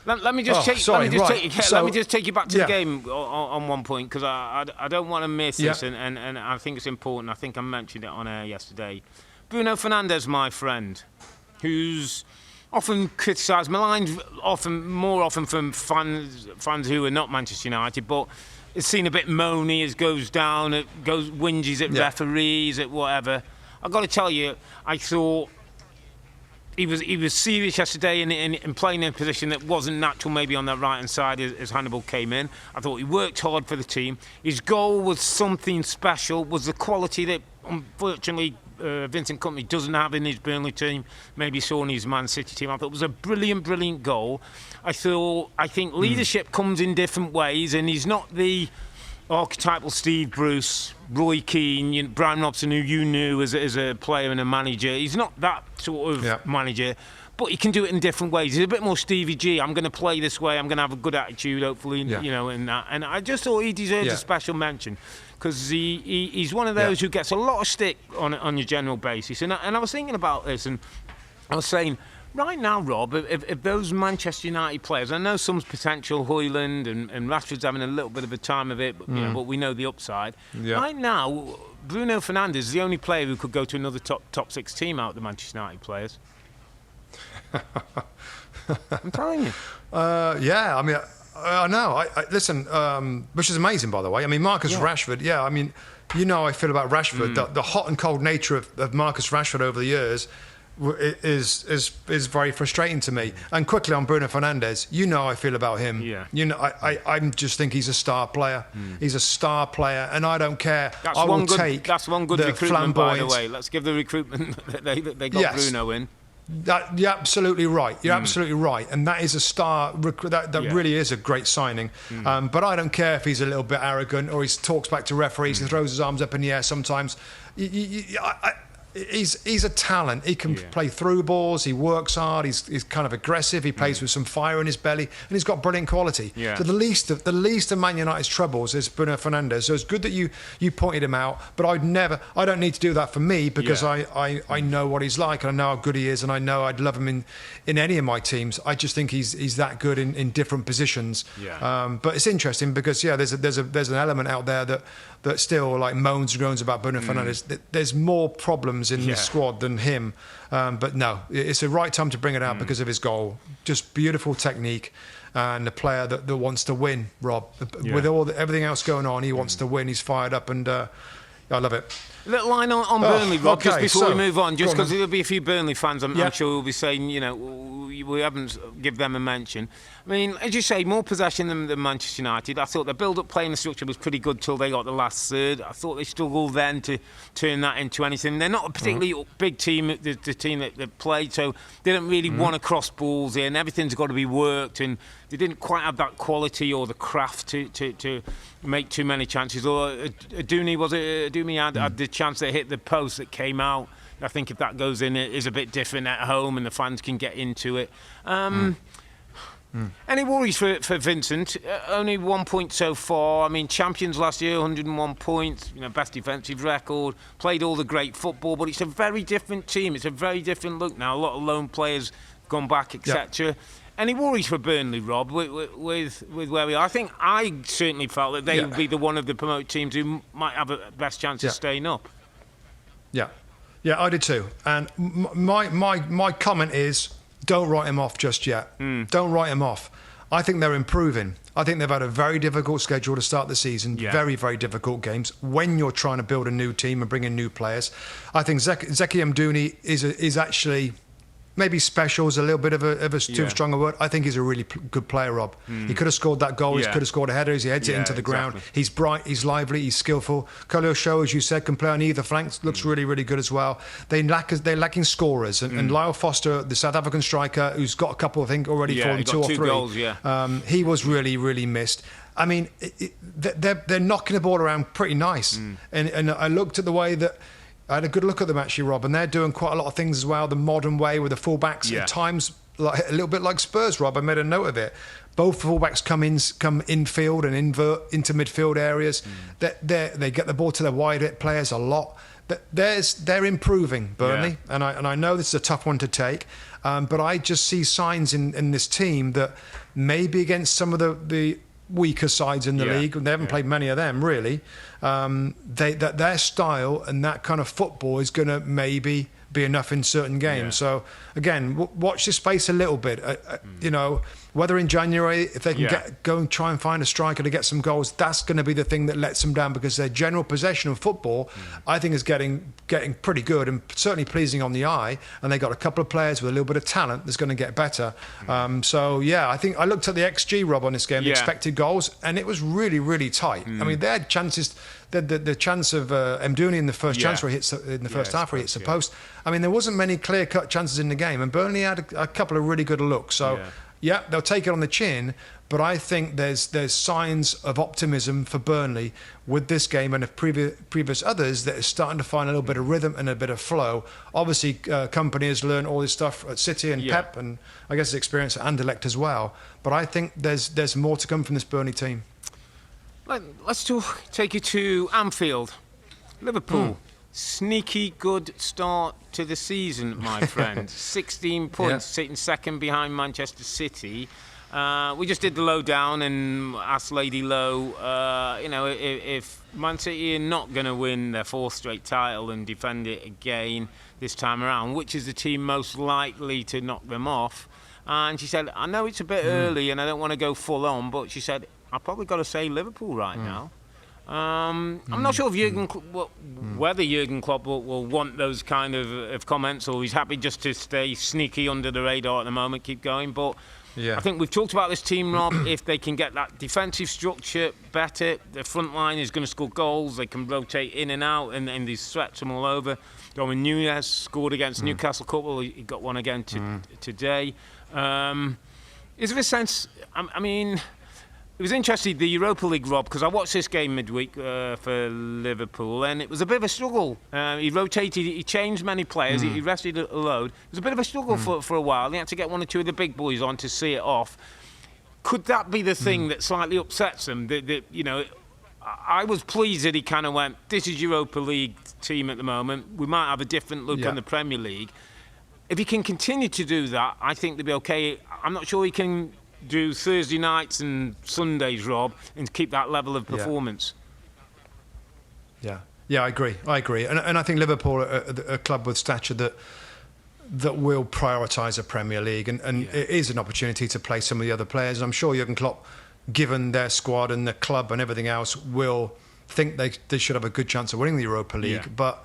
Let me just take you back to the game on one point, because I don't want to miss this, and I think it's important. I think I mentioned it on air yesterday. Bruno Fernandes, my friend, who's often criticised, maligned, more often from fans who are not Manchester United, but it's seen a bit moany as goes down, whinges at referees, at whatever. I've got to tell you, I thought he was serious yesterday in playing in a position that wasn't natural, maybe on that right-hand side as Hannibal came in. I thought he worked hard for the team. His goal was something special, was the quality that unfortunately Vincent Kompany doesn't have in his Burnley team, maybe saw in his Man City team. I thought it was a brilliant goal. I think leadership comes in different ways, and he's not the archetypal Steve Bruce, Roy Keane, Brian Robson, who you knew as a player and a manager. He's not that sort of manager, but he can do it in different ways. He's a bit more Stevie G. I'm going to play this way. I'm going to have a good attitude, hopefully, in that. And I just thought he deserves a special mention, because he's one of those who gets a lot of stick on your general basis. And I was thinking about this, and I was saying, right now, Rob, if those Manchester United players, I know some's potential, Højlund and Rashford's having a little bit of a time of it, but we know the upside. Yeah. Right now, Bruno Fernandes is the only player who could go to another top six team out of the Manchester United players. I'm telling you. I mean, I know. Listen, which is amazing, by the way. I mean, Marcus Rashford. Yeah, I mean, I feel about Rashford. The hot and cold nature of Marcus Rashford over the years is very frustrating to me. And quickly on Bruno Fernandes, I feel about him. Yeah. I just think he's a star player. He's a star player, and I don't care. That's one good recruitment, by the way. Let's give the recruitment that they got Bruno in. You're absolutely right. You're absolutely right, and that is a star. That really is a great signing. But I don't care if he's a little bit arrogant or he talks back to referees and throws his arms up in the air. Sometimes he's a talent. He can play through balls. He works hard. He's kind of aggressive. He plays with some fire in his belly, and he's got brilliant quality. So the least of Man United's troubles is Bruno Fernandes. So it's good that you pointed him out, but I don't need to do that for me, because I know what he's like, and I know how good he is, and I know I'd love him in any of my teams. I just think he's that good in different positions. But it's interesting because there's an element out there that still like moans and groans about Bruno Fernandes. There's more problems in the squad than him. But no, it's the right time to bring it out because of his goal. Just beautiful technique, and a player that wants to win, Rob. With everything else going on, he wants to win. He's fired up, and I love it. Little line on Burnley, Rob, just before we move on, just because there'll be a few Burnley fans, I'm sure will be saying, we haven't give them a mention. I mean, as you say, more possession than Manchester United. I thought the build-up play and the structure was pretty good till they got the last third. I thought they struggled then to turn that into anything. They're not a particularly big team, the team that played, so they don't really want to cross balls in. Everything's got to be worked, and they didn't quite have that quality or the craft to make too many chances. Or Aduni had the chance that hit the post that came out. I think if that goes in, it is a bit different at home, and the fans can get into it. Any worries for Vincent? Only 1 point so far. I mean, champions last year, 101 points. Best defensive record. Played all the great football, but it's a very different team. It's a very different look now. A lot of lone players gone back, etc. Any worries for Burnley, Rob, with where we are? I think I certainly felt that they would be the one of the promoted teams who might have a best chance of staying up. Yeah, I did too. And my comment is, don't write him off just yet. Don't write him off. I think they're improving. I think they've had a very difficult schedule to start the season. Very, very difficult games when you're trying to build a new team and bring in new players. I think Zeki Mdouni is actually... Maybe special is a little bit of a too strong a word. I think he's a really good player, Rob. He could have scored that goal. He could have scored a header as he heads it into the ground. He's bright, he's lively, he's skillful. Colio Show, as you said, can play on either flank. Looks really, really good as well. They're lacking scorers. And Lyle Foster, the South African striker, who's got a couple, I think, already for them, 2 or 3. Goals, he was really, really missed. I mean, they're knocking the ball around pretty nice. And I looked at the way that... I had a good look at them actually, Rob, and they're doing quite a lot of things as well, the modern way with the fullbacks. At times, like a little bit like Spurs, Rob. I made a note of it. Both fullbacks come infield and invert into midfield areas. They get the ball to their wide players a lot. They're improving, Burnley, and I know this is a tough one to take, but I just see signs in this team that maybe against some of the weaker sides in the league, and they haven't played many of them really, that their style and that kind of football is going to maybe be enough in certain games. So again, watch this space a little bit. Whether in January, if they can go and try and find a striker to get some goals, that's going to be the thing that lets them down, because their general possession of football, I think, is getting pretty good and certainly pleasing on the eye. And they got a couple of players with a little bit of talent that's going to get better. I think I looked at the XG, Rob, on this game, the expected goals, and it was really, really tight. I mean, they had chances. The chance of Mdouni in the first chance where he hits in the first half where he hits the post. I mean, there wasn't many clear-cut chances in the game, and Burnley had a couple of really good looks. So. Yeah, they'll take it on the chin, but I think there's signs of optimism for Burnley with this game and of previous others that are starting to find a little bit of rhythm and a bit of flow. Obviously, Company has learned all this stuff at City and Pep, and I guess his experience at Anderlecht as well. But I think there's more to come from this Burnley team. Let's take you to Anfield, Liverpool. Sneaky good start to the season, my friend. 16 points, sitting second behind Manchester City. We just did the lowdown and asked Lady Low, if Man City are not going to win their 4th straight title and defend it again this time around, which is the team most likely to knock them off? And she said, I know it's a bit early and I don't want to go full on, but she said, I've probably got to say Liverpool right now. I'm not sure if whether Jurgen Klopp will want those kind of comments, or he's happy just to stay sneaky under the radar at the moment, keep going. But I think we've talked about this team, Rob. If they can get that defensive structure better, the front line is going to score goals. They can rotate in and out, and these threats them all over. Darwin Núñez scored against Newcastle couple. He got one again today. Is there a sense? I mean, it was interesting, the Europa League, Rob, because I watched this game midweek for Liverpool, and it was a bit of a struggle. He rotated, he changed many players, he rested a load. It was a bit of a struggle for a while. He had to get one or two of the big boys on to see it off. Could that be the thing that slightly upsets them? I was pleased that he kind of went, this is Europa League team at the moment. We might have a different look on the Premier League. If he can continue to do that, I think they'll be okay. I'm not sure he can do Thursday nights and Sundays, Rob, and keep that level of performance. Yeah, I agree. And I think Liverpool are a club with stature that will prioritise a Premier League, and it is an opportunity to play some of the other players. I'm sure Jurgen Klopp, given their squad and the club and everything else, will think they should have a good chance of winning the Europa League. But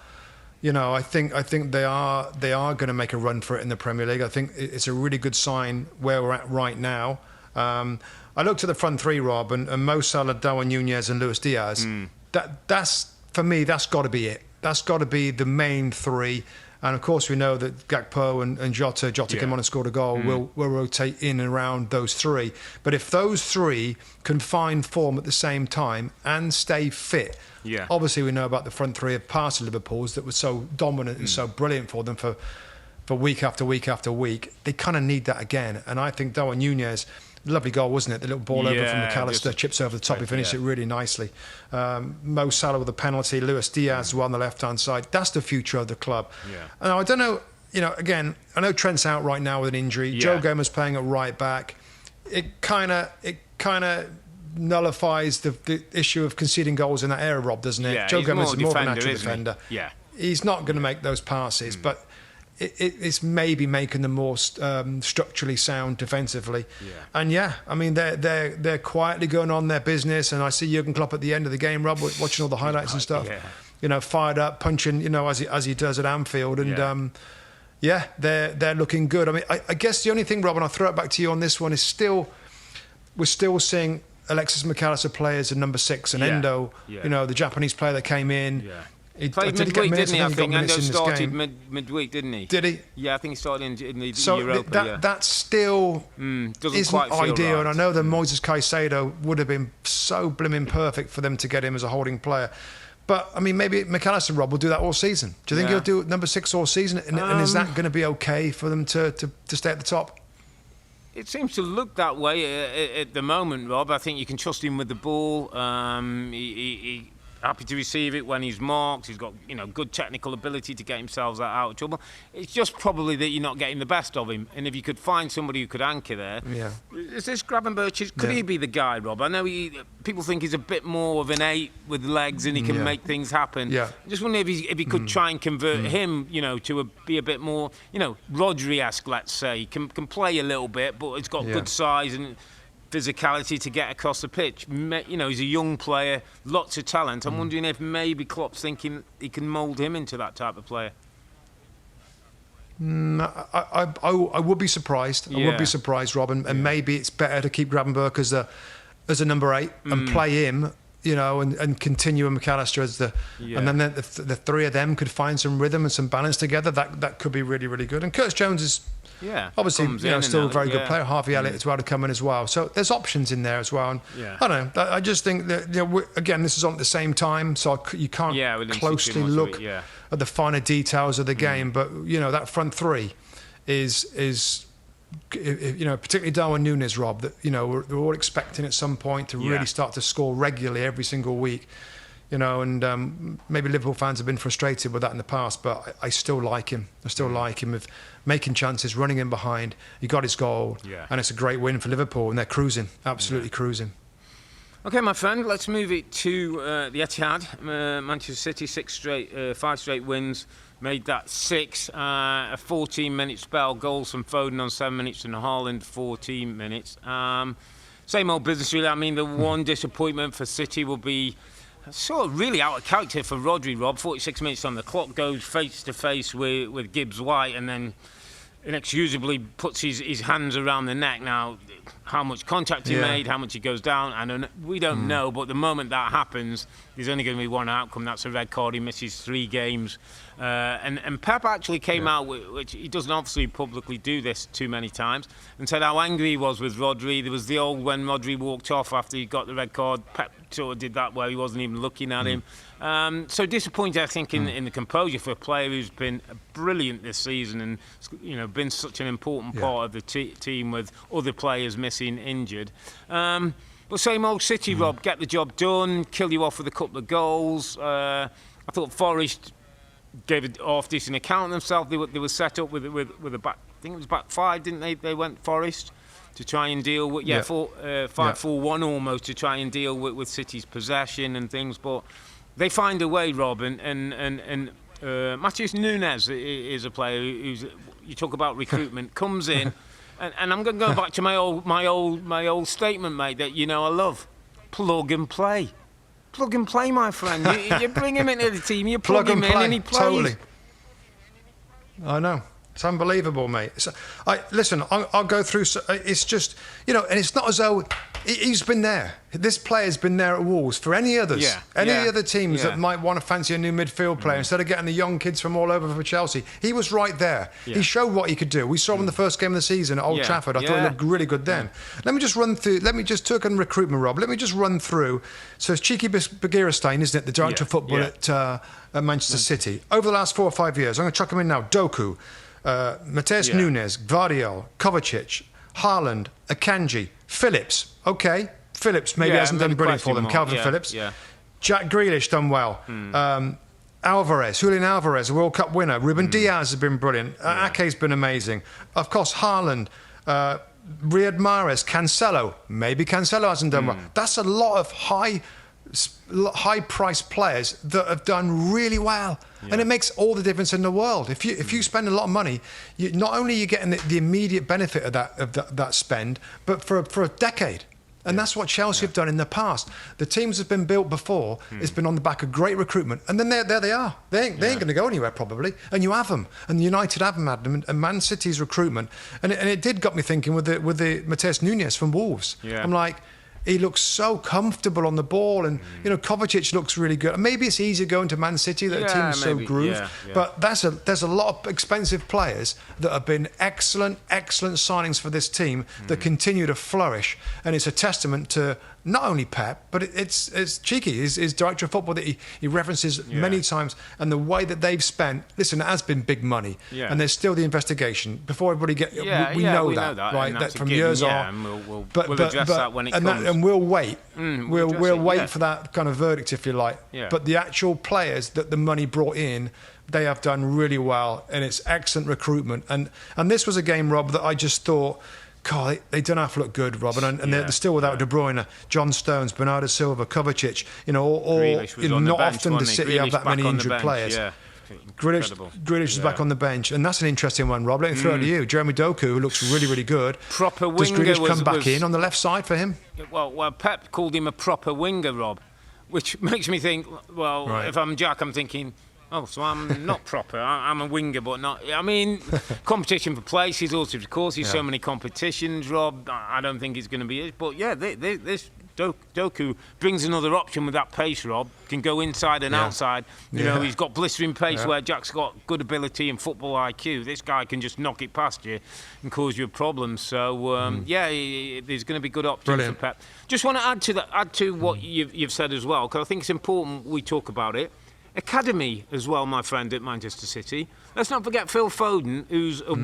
I think they are going to make a run for it in the Premier League. I think it's a really good sign where we're at right now. I looked at the front three, Rob, and Mo Salah, Darwin Núñez, and Luis Diaz. That's for me. That's got to be it. That's got to be the main three. And of course, we know that Gakpo and Jota came on and scored a goal. Will rotate in and around those three. But if those three can find form at the same time and stay fit. Obviously, we know about the front three of past Liverpool's that was so dominant and so brilliant for them for week after week after week. They kind of need that again. And I think Darwin Núñez, lovely goal, wasn't it? The little ball over from McAllister, chips over the top. He finished it really nicely. Mo Salah with a penalty, Luis Diaz on the left-hand side. That's the future of the club. And I don't know, again, I know Trent's out right now with an injury. Joe Gomez playing at right back. It kind of nullifies the issue of conceding goals in that area, Rob, doesn't it? Joe Gomez is more of a natural defender. He's not going to make those passes, but it's maybe making them more structurally sound defensively. And I mean, they're quietly going on their business, and I see Jurgen Klopp at the end of the game, Rob, watching all the highlights and stuff, fired up, punching, as he does at Anfield, and they're looking good. I mean, I guess the only thing, Rob, and I'll throw it back to you on this one, is we're still seeing Alexis McAllister play as a number 6, and Endo, the Japanese player that came in. He played midweek, didn't he? I think Endo started midweek, didn't he? Did he? Yeah, I think he started in the so Europa. That still isn't quite ideal, right. and I know that Moises Caicedo would have been so blimmin' perfect for them to get him as a holding player. But, I mean, maybe McAllister, Rob, will do that all season. Do you think he'll do number 6 all season? And is that going to be okay for them to stay at the top? It seems to look that way at the moment, Rob. I think you can trust him with the ball. He happy to receive it when he's marked. He's got good technical ability to get himself out of trouble. It's just probably that you're not getting the best of him. And if you could find somebody who could anchor there, is this Gravenberch? Could he be the guy, Rob? I know people think he's a bit more of an 8 with legs and he can make things happen. I just wonder if he could try and convert him, to be a bit more, Rodri-esque, let's say. Can play a little bit, but he's got good size and physicality to get across the pitch. He's a young player, lots of talent. I'm wondering if maybe Klopp's thinking he can mould him into that type of player. I would be surprised. I would be surprised, Rob, and maybe it's better to keep Gravenberch as a number 8 and play him, and continue McAllister as and then the three of them could find some rhythm and some balance together. That could be really, really good. And Curtis Jones is obviously still a very good player. Harvey Elliott as well to come in as well. So there's options in there as well. And I don't know. I just think that again, this is on at the same time, so you can't closely look at the finer details of the game. But that front three is particularly Darwin Núñez, Rob, that we're all expecting at some point to really start to score regularly every single week. And maybe Liverpool fans have been frustrated with that in the past, but I still like him. I still like him of making chances, running in behind. He got his goal, and it's a great win for Liverpool, and they're cruising, absolutely cruising. Okay, my friend, let's move it to the Etihad. Manchester City, 5 straight wins, made that 6. A 14-minute spell, goals from Foden on 7 minutes and Haaland 14 minutes. Same old business, really. I mean, the one disappointment for City will be sort of really out of character for Rodri, Rob. 46 minutes on the clock, goes face to face with Gibbs White, and then inexcusably puts his hands around the neck. Now, how much contact he made, how much he goes down, we don't know. But the moment that happens, there's only going to be one outcome. That's a red card. He misses 3 games. And Pep actually came out, which he doesn't obviously publicly do this too many times, and said how angry he was with Rodri. There was the old when Rodri walked off after he got the red card. Pep sort of did that where he wasn't even looking at him. So disappointed, I think, in the composure for a player who's been brilliant this season and been such an important part of the team with other players missing, injured. But same old City, Rob, get the job done, kill you off with a couple of goals. I thought Forest gave a half-decent account of themselves. They were set up with a back, I think it was back 5, didn't they? They went Forest to try and deal with 5-4-1 almost, to try and deal with City's possession and things. But they find a way, Rob, and Matheus Nunes is a player who's, you talk about recruitment, comes in, and I'm going to go back to my old statement, mate, that I love plug and play. Plug and play, my friend. You bring him into the team, you plug him in, and he plays. Totally. I know. It's unbelievable, mate. Listen, I'll go through. It's just, and it's not as though he's been there. This player's been there at Wolves for any others. Any other teams that might want to fancy a new midfield player instead of getting the young kids from all over for Chelsea. He was right there. He showed what he could do. We saw him in the first game of the season at Old Trafford. I thought he looked really good then. Let me just run through. Let me just talk on recruitment, Rob. Let me just run through. So it's Cheeky Begiristain, isn't it? The director of football at Manchester City. Over the last 4 or 5 years, I'm going to chuck him in now. Doku, Matheus Nunes, Gvardiol, Kovacic, Haaland, Akanji, Phillips. Okay, Phillips maybe hasn't done brilliant for them. Calvin Phillips. Jack Grealish done well. Julian Alvarez, a World Cup winner. Ruben Diaz has been brilliant. Ake's been amazing. Of course, Haaland, Riyad Mahrez, Cancelo. Maybe Cancelo hasn't done well. That's a lot of high-priced players that have done really well. And it makes all the difference in the world. If you spend a lot of money, not only are you getting the immediate benefit of that spend, but for a decade. And that's what Chelsea have done in the past. The teams have been built before. It's been on the back of great recruitment. And then there they are. They ain't going to go anywhere, probably. And you have them. And United haven't had them. And Man City's recruitment. And it did got me thinking with the Matheus Nunes from Wolves. I'm like, he looks so comfortable on the ball, and Kovacic looks really good. Maybe it's easier going to Man City, that the team's so grooved. But there's a lot of expensive players that have been excellent signings for this team that continue to flourish, and it's a testament to not only Pep, but it's Cheeky, his director of football that he references many times, and the way that they've spent. Listen, it has been big money, and there's still the investigation. Before everybody we know that, right? That from years on. And we'll address that when it comes. And we'll wait. We'll wait for that kind of verdict, if you like. But the actual players that the money brought in, they have done really well, and it's excellent recruitment. And this was a game, Rob, that I just thought, God, they don't have to look good, Rob, and they're still without De Bruyne, John Stones, Bernardo Silva, Kovacic. Not often does City have that many injured players. Grealish is back on the bench, and that's an interesting one, Rob. Let me throw it to you. Jeremy Doku, who looks really, really good. Proper winger. Does Grealish come back in on the left side for him? Well, Pep called him a proper winger, Rob, which makes me think, if I'm Jack, I'm thinking, so I'm not proper. I'm a winger, but not. I mean, competition for places, also, of course, there's so many competitions, Rob. I don't think it's going to be it. But this Doku brings another option with that pace, Rob. Can go inside and outside. He's got blistering pace where Jack's got good ability and football IQ. This guy can just knock it past you and cause you a problem. So, there's going to be good options for Pep. Just want to add to what you've said as well, because I think it's important we talk about it. Academy as well, my friend, at Manchester City. Let's not forget Phil Foden, who's a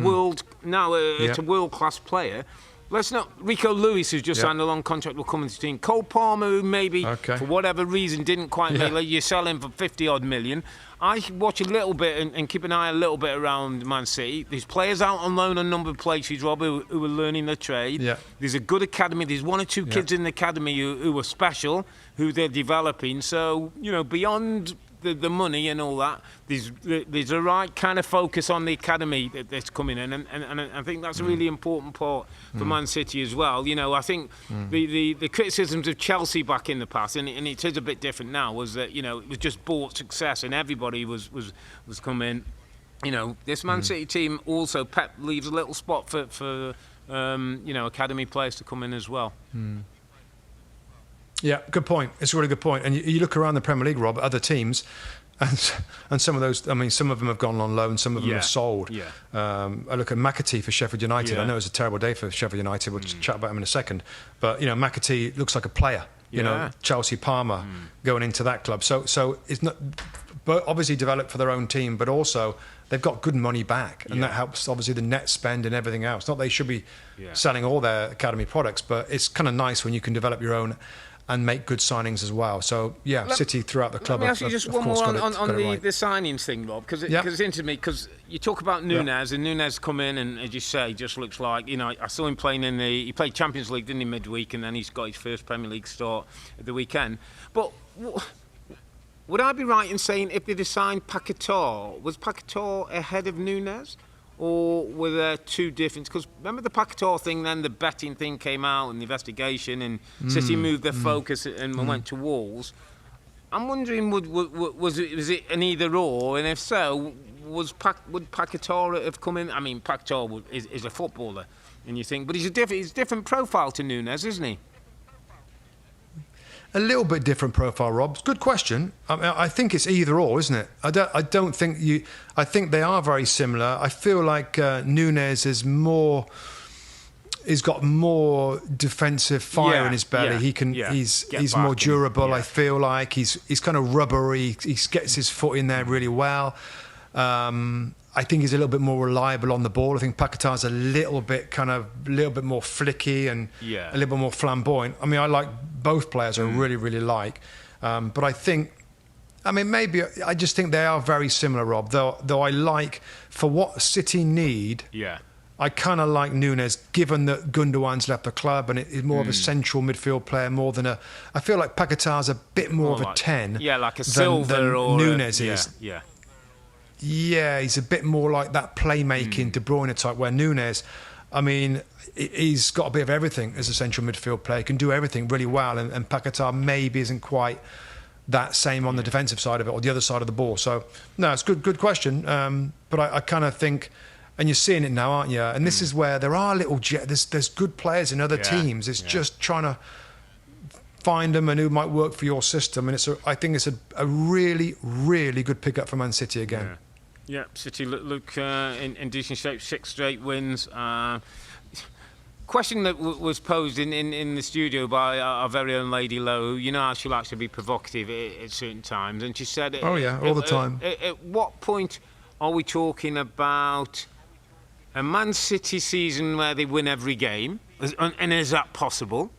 world-class player. Let's not. Rico Lewis, who's just signed a long contract, will come into the team. Cole Palmer, who maybe for whatever reason didn't quite make it. You sell him for 50-odd million. I watch a little bit and keep an eye a little bit around Man City. There's players out on loan a number of places, Rob, who are learning their trade. There's a good academy. There's 1 or 2 kids in the academy who are special, who they're developing. So, beyond the money and all that, there's a right kind of focus on the academy that's coming in, and I think that's a really important part for Man City as well. You know, I think the criticisms of Chelsea back in the past, and it is a bit different now, was that, you know, it was just bought success and everybody was coming. You know, this Man City team also, Pep leaves a little spot for you know, academy players to come in as well. Yeah, good point. It's a really good point. And you look around the Premier League, Rob, at other teams, and some of those, I mean, some of them have gone on loan, some of them have sold. Yeah. I look at McAtee for Sheffield United. Yeah. I know it's a terrible day for Sheffield United. We'll chat about him in a second. But, you know, McAtee looks like a player. You know, Chelsea, Palmer going into that club. So it's not, but obviously developed for their own team, but also they've got good money back, and that helps obviously the net spend and everything else. Not they should be selling all their academy products, but it's kind of nice when you can develop your own and make good signings as well. So City throughout the club. Let me ask you just one more on the signings thing, Rob, because it's interesting to me, because you talk about Nunez, and Nunez come in and, as you say, just looks like, you know, I saw him playing he played Champions League, didn't he, midweek, and then he's got his first Premier League start at the weekend. But would I be right in saying if they'd signed Paquetá, was Paquetá ahead of Nunez? Or were there two different? Because remember the Paquetá thing, then the betting thing came out and the investigation, and City moved their focus and went to Wolves. I'm wondering, was it an either or? And if so, would Paquetá have come in? I mean, Paquetá is a footballer, and you think, but he's a different profile to Nunez, isn't he? A little bit different profile, Rob. Good question. I mean, I think it's either or, isn't it? I don't think you. I think they are very similar. I feel like Nunez is more. He's got more defensive fire in his belly. He can. He's more durable. I feel like he's kind of rubbery. He gets his foot in there really well. I think he's a little bit more reliable on the ball. I think Paquetá's a little bit more flicky and a little bit more flamboyant. I mean, I like both players. I really, really like. But I think, I mean, maybe I just think they are very similar, Rob. Though I like, for what City need, I kind of like Nunez, given that Gundogan's left the club and is more of a central midfield player more than a. I feel like Paquetá's a bit more of a 10. Yeah, like a Silva than or Nunez is. Yeah, he's a bit more like that playmaking De Bruyne type, where Nunez, I mean, he's got a bit of everything as a central midfield player. He can do everything really well, and Paquetá maybe isn't quite that same on the defensive side of it or the other side of the ball. So, no, it's good question. But I kind of think, and you're seeing it now, aren't you? And this is where there are there's good players in other teams. It's just trying to find them and who might work for your system. And I think it's a really, really good pickup for Man City again. Yeah, City look in decent shape, 6 straight wins. Question that was posed in the studio by our very own Lady Lowe. You know how she likes to be provocative at certain times, and she said, all the time. At what point are we talking about a Man City season where they win every game, and is that possible?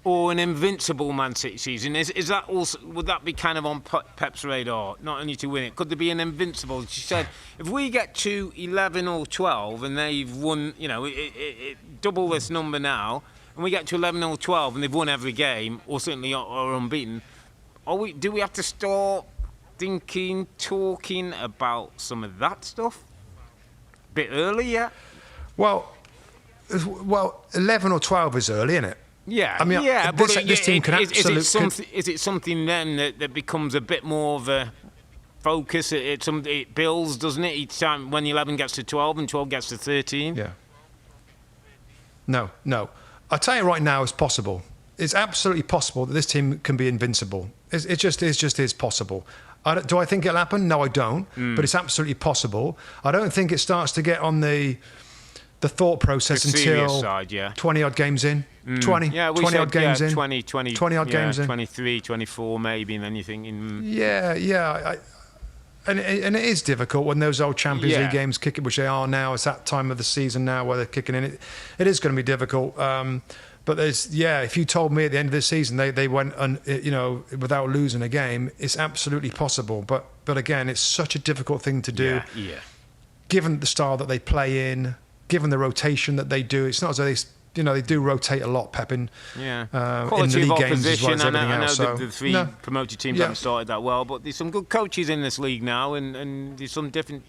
Or an invincible Man City season? Is that also, would that be kind of on Pep's radar, not only to win it? Could there be an invincible? She said, if we get to 11 or 12 and they've won, you know, double this number now, and we get to 11 or 12 and they've won every game, or certainly are unbeaten, do we have to start talking about some of that stuff? A bit early, yeah? Well, 11 or 12 is early, isn't it? Yeah, I mean, this team can absolutely. Is it something then that becomes a bit more of a focus? It builds, doesn't it? Each time when 11 gets to 12 and 12 gets to 13. Yeah. No. I'll tell you right now, it's possible. It's absolutely possible that this team can be invincible. It just is possible. Do I think it'll happen? No, I don't. But it's absolutely possible. I don't think it starts to get on the thought process until 20-odd games in. 20 odd games in. 20 odd games in. 23, 24 maybe, and then you're thinking... And it is difficult when those old Champions League games kick it, which they are now. It's that time of the season now where they're kicking in. It is going to be difficult. But if you told me at the end of the season they went without losing a game, it's absolutely possible. But again, it's such a difficult thing to do. Given the style that they play in, given the rotation that they do, it's not as though they they do rotate a lot, Pep, in quality in the league of games as well opposition. as everything I know else. the three promoted teams haven't started that well, but there's some good coaches in this league now, and there's some different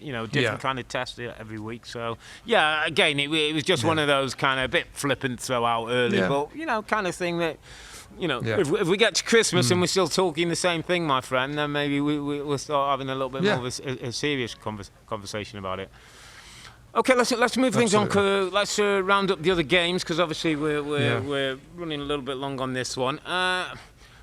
kind of tests every week. So again, it was just one of those kind of a bit flippant throw out early, but kind of thing that. If we get to Christmas and we're still talking the same thing, my friend, then maybe we'll start having a little bit more of a serious conversation about it. Okay, let's move things on. Let's round up the other games, because obviously we're running a little bit long on this one.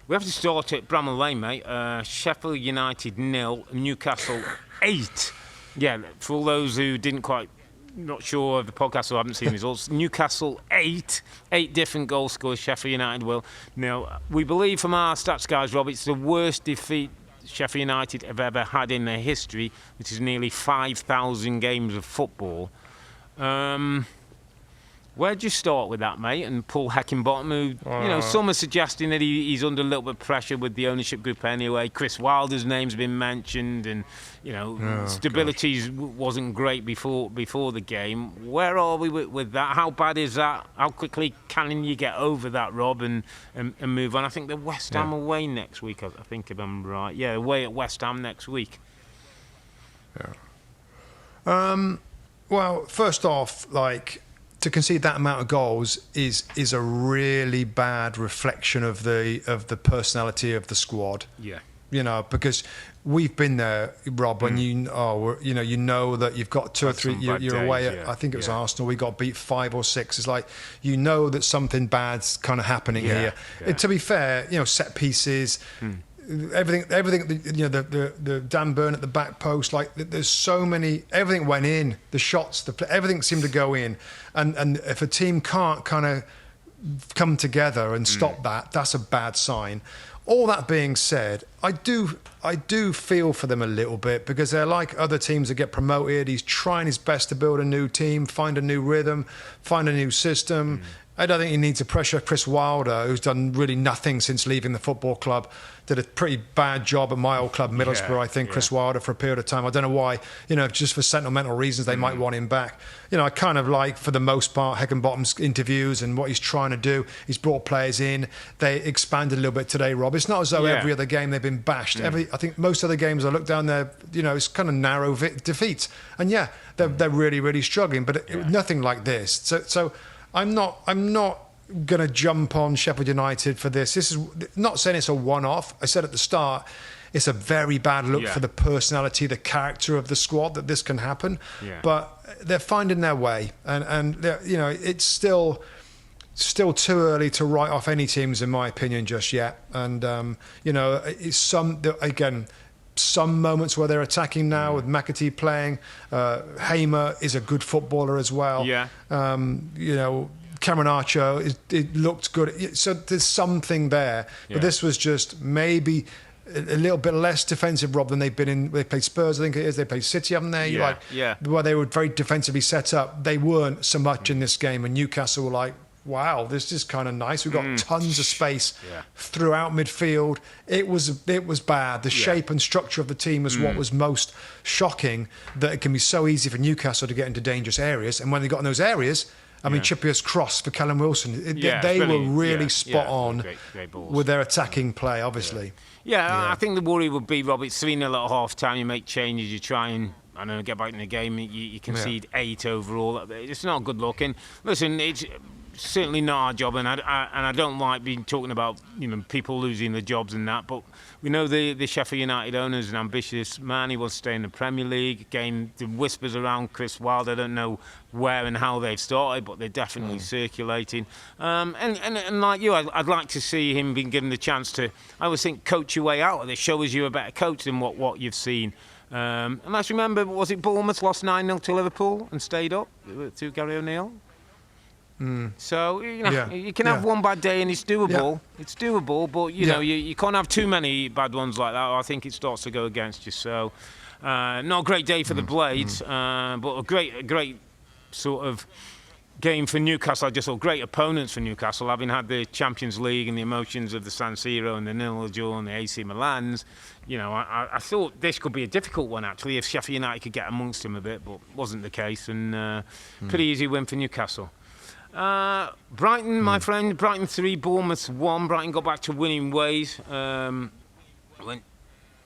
We have to start at Bramall Lane, mate. Sheffield United 0, Newcastle 8. Yeah, for all those who didn't quite. Not sure of the podcast or haven't seen results. Newcastle 8 different goal scorers. Sheffield United will. Now, we believe from our stats guys, Rob, it's the worst defeat Sheffield United have ever had in their history, which is nearly 5,000 games of football. Where'd you start with that, mate? And Paul Heckingbottom, who, some are suggesting that he's under a little bit of pressure with the ownership group anyway. Chris Wilder's name's been mentioned, and stability wasn't great before the game. Where are we with that? How bad is that? How quickly can you get over that, Rob, and move on? I think the West Ham away next week. I think if I'm right. Yeah, away at West Ham next week. Yeah. Well, first off, to concede that amount of goals is a really bad reflection of the personality of the squad. Yeah. Because we've been there, Rob, when you know that you've got two or three, you're away at, I think it was Arsenal, we got beat 5 or 6. It's like, that something bad's kind of happening here. Yeah. To be fair, set pieces, everything, the Dan Burn at the back post, there's so many, everything went in, the shots, everything seemed to go in. And if a team can't kind of come together and stop that, that's a bad sign. All that being said, I do feel for them a little bit, because they're like other teams that get promoted. He's trying his best to build a new team, find a new rhythm, find a new system. I don't think he needs to pressure Chris Wilder, who's done really nothing since leaving the football club. Did a pretty bad job at my old club, Middlesbrough, I think, Chris Wilder, for a period of time. I don't know why, just for sentimental reasons, they might want him back. I kind of like, for the most part, Heckingbottom's interviews and what he's trying to do. He's brought players in. They expanded a little bit today, Rob. It's not as though every other game they've been bashed. I think most other games I look down there, it's kind of narrow defeats. And they're really, really struggling, but nothing like this. So I'm not going to jump on Sheffield United for this. This is not saying it's a one-off. I said at the start, it's a very bad look for the personality, the character of the squad, that this can happen. Yeah. But they're finding their way, and it's still too early to write off any teams, in my opinion, just yet. And it's some moments where they're attacking now with McAtee playing. Hamer is a good footballer as well. Yeah. Cameron Archer, it looked good. So there's something there. But this was just maybe a little bit less defensive, Rob, than they've been in. They played Spurs, I think it is. They played City, haven't they? Where they were very defensively set up. They weren't so much in this game. And Newcastle were like, wow, this is kind of nice. We've got tons of space throughout midfield. It was bad. The shape and structure of the team was what was most shocking, that it can be so easy for Newcastle to get into dangerous areas. And when they got in those areas, Chippier's cross for Callum Wilson, they were really spot on great with their attacking play, obviously. I think the worry would be, Rob, it's 3-0 at half-time, you make changes, you try and get back in the game, you concede 8 overall. It's not a good look. And listen, it's certainly not our job, and I don't like being talking about people losing their jobs and that, but we know the Sheffield United owner is an ambitious man. He wants to stay in the Premier League. Again, the whispers around Chris Wilder, I don't know where and how they've started, but they're definitely circulating. And like you, I'd like to see him being given the chance to, I always think, coach your way out of this. Show us you're a better coach than what you've seen. And let's remember, was it Bournemouth lost 9-0 to Liverpool and stayed up through Gary O'Neill? So you can have one bad day and it's doable. It's doable, but you can't have too many bad ones like that. I think it starts to go against you. So not a great day for the Blades, but a great sort of game for Newcastle. I just saw great opponents for Newcastle, having had the Champions League and the emotions of the San Siro and the 0-0 draw and the AC Milans. I thought this could be a difficult one actually if Sheffield United could get amongst them a bit, but wasn't the case, and pretty easy win for Newcastle. Brighton, my friend. Brighton 3, Bournemouth 1. Brighton got back to winning ways. Went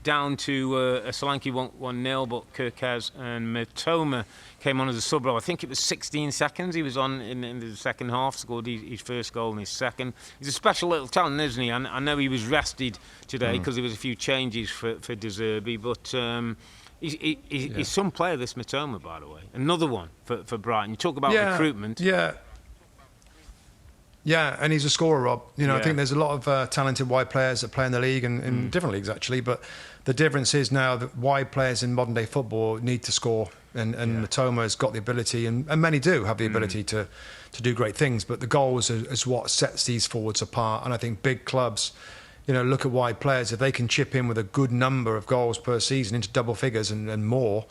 down to a Solanke 1-0, but Kirkaz and Matoma came on as a sub. I think it was 16 seconds he was on in the second half, scored his first goal in his second. He's a special little talent, isn't he? I know he was rested today because there was a few changes for De Zerbi, but he's some player, this Matoma, by the way. Another one for Brighton. You talk about recruitment. Yeah, and he's a scorer, Rob. I think there's a lot of talented wide players that play in the league and in different leagues, actually. But the difference is now that wide players in modern-day football need to score. And Matoma has got the ability, and many do have the ability to do great things. But the goals is what sets these forwards apart. And I think big clubs, look at wide players. If they can chip in with a good number of goals per season into double figures and more,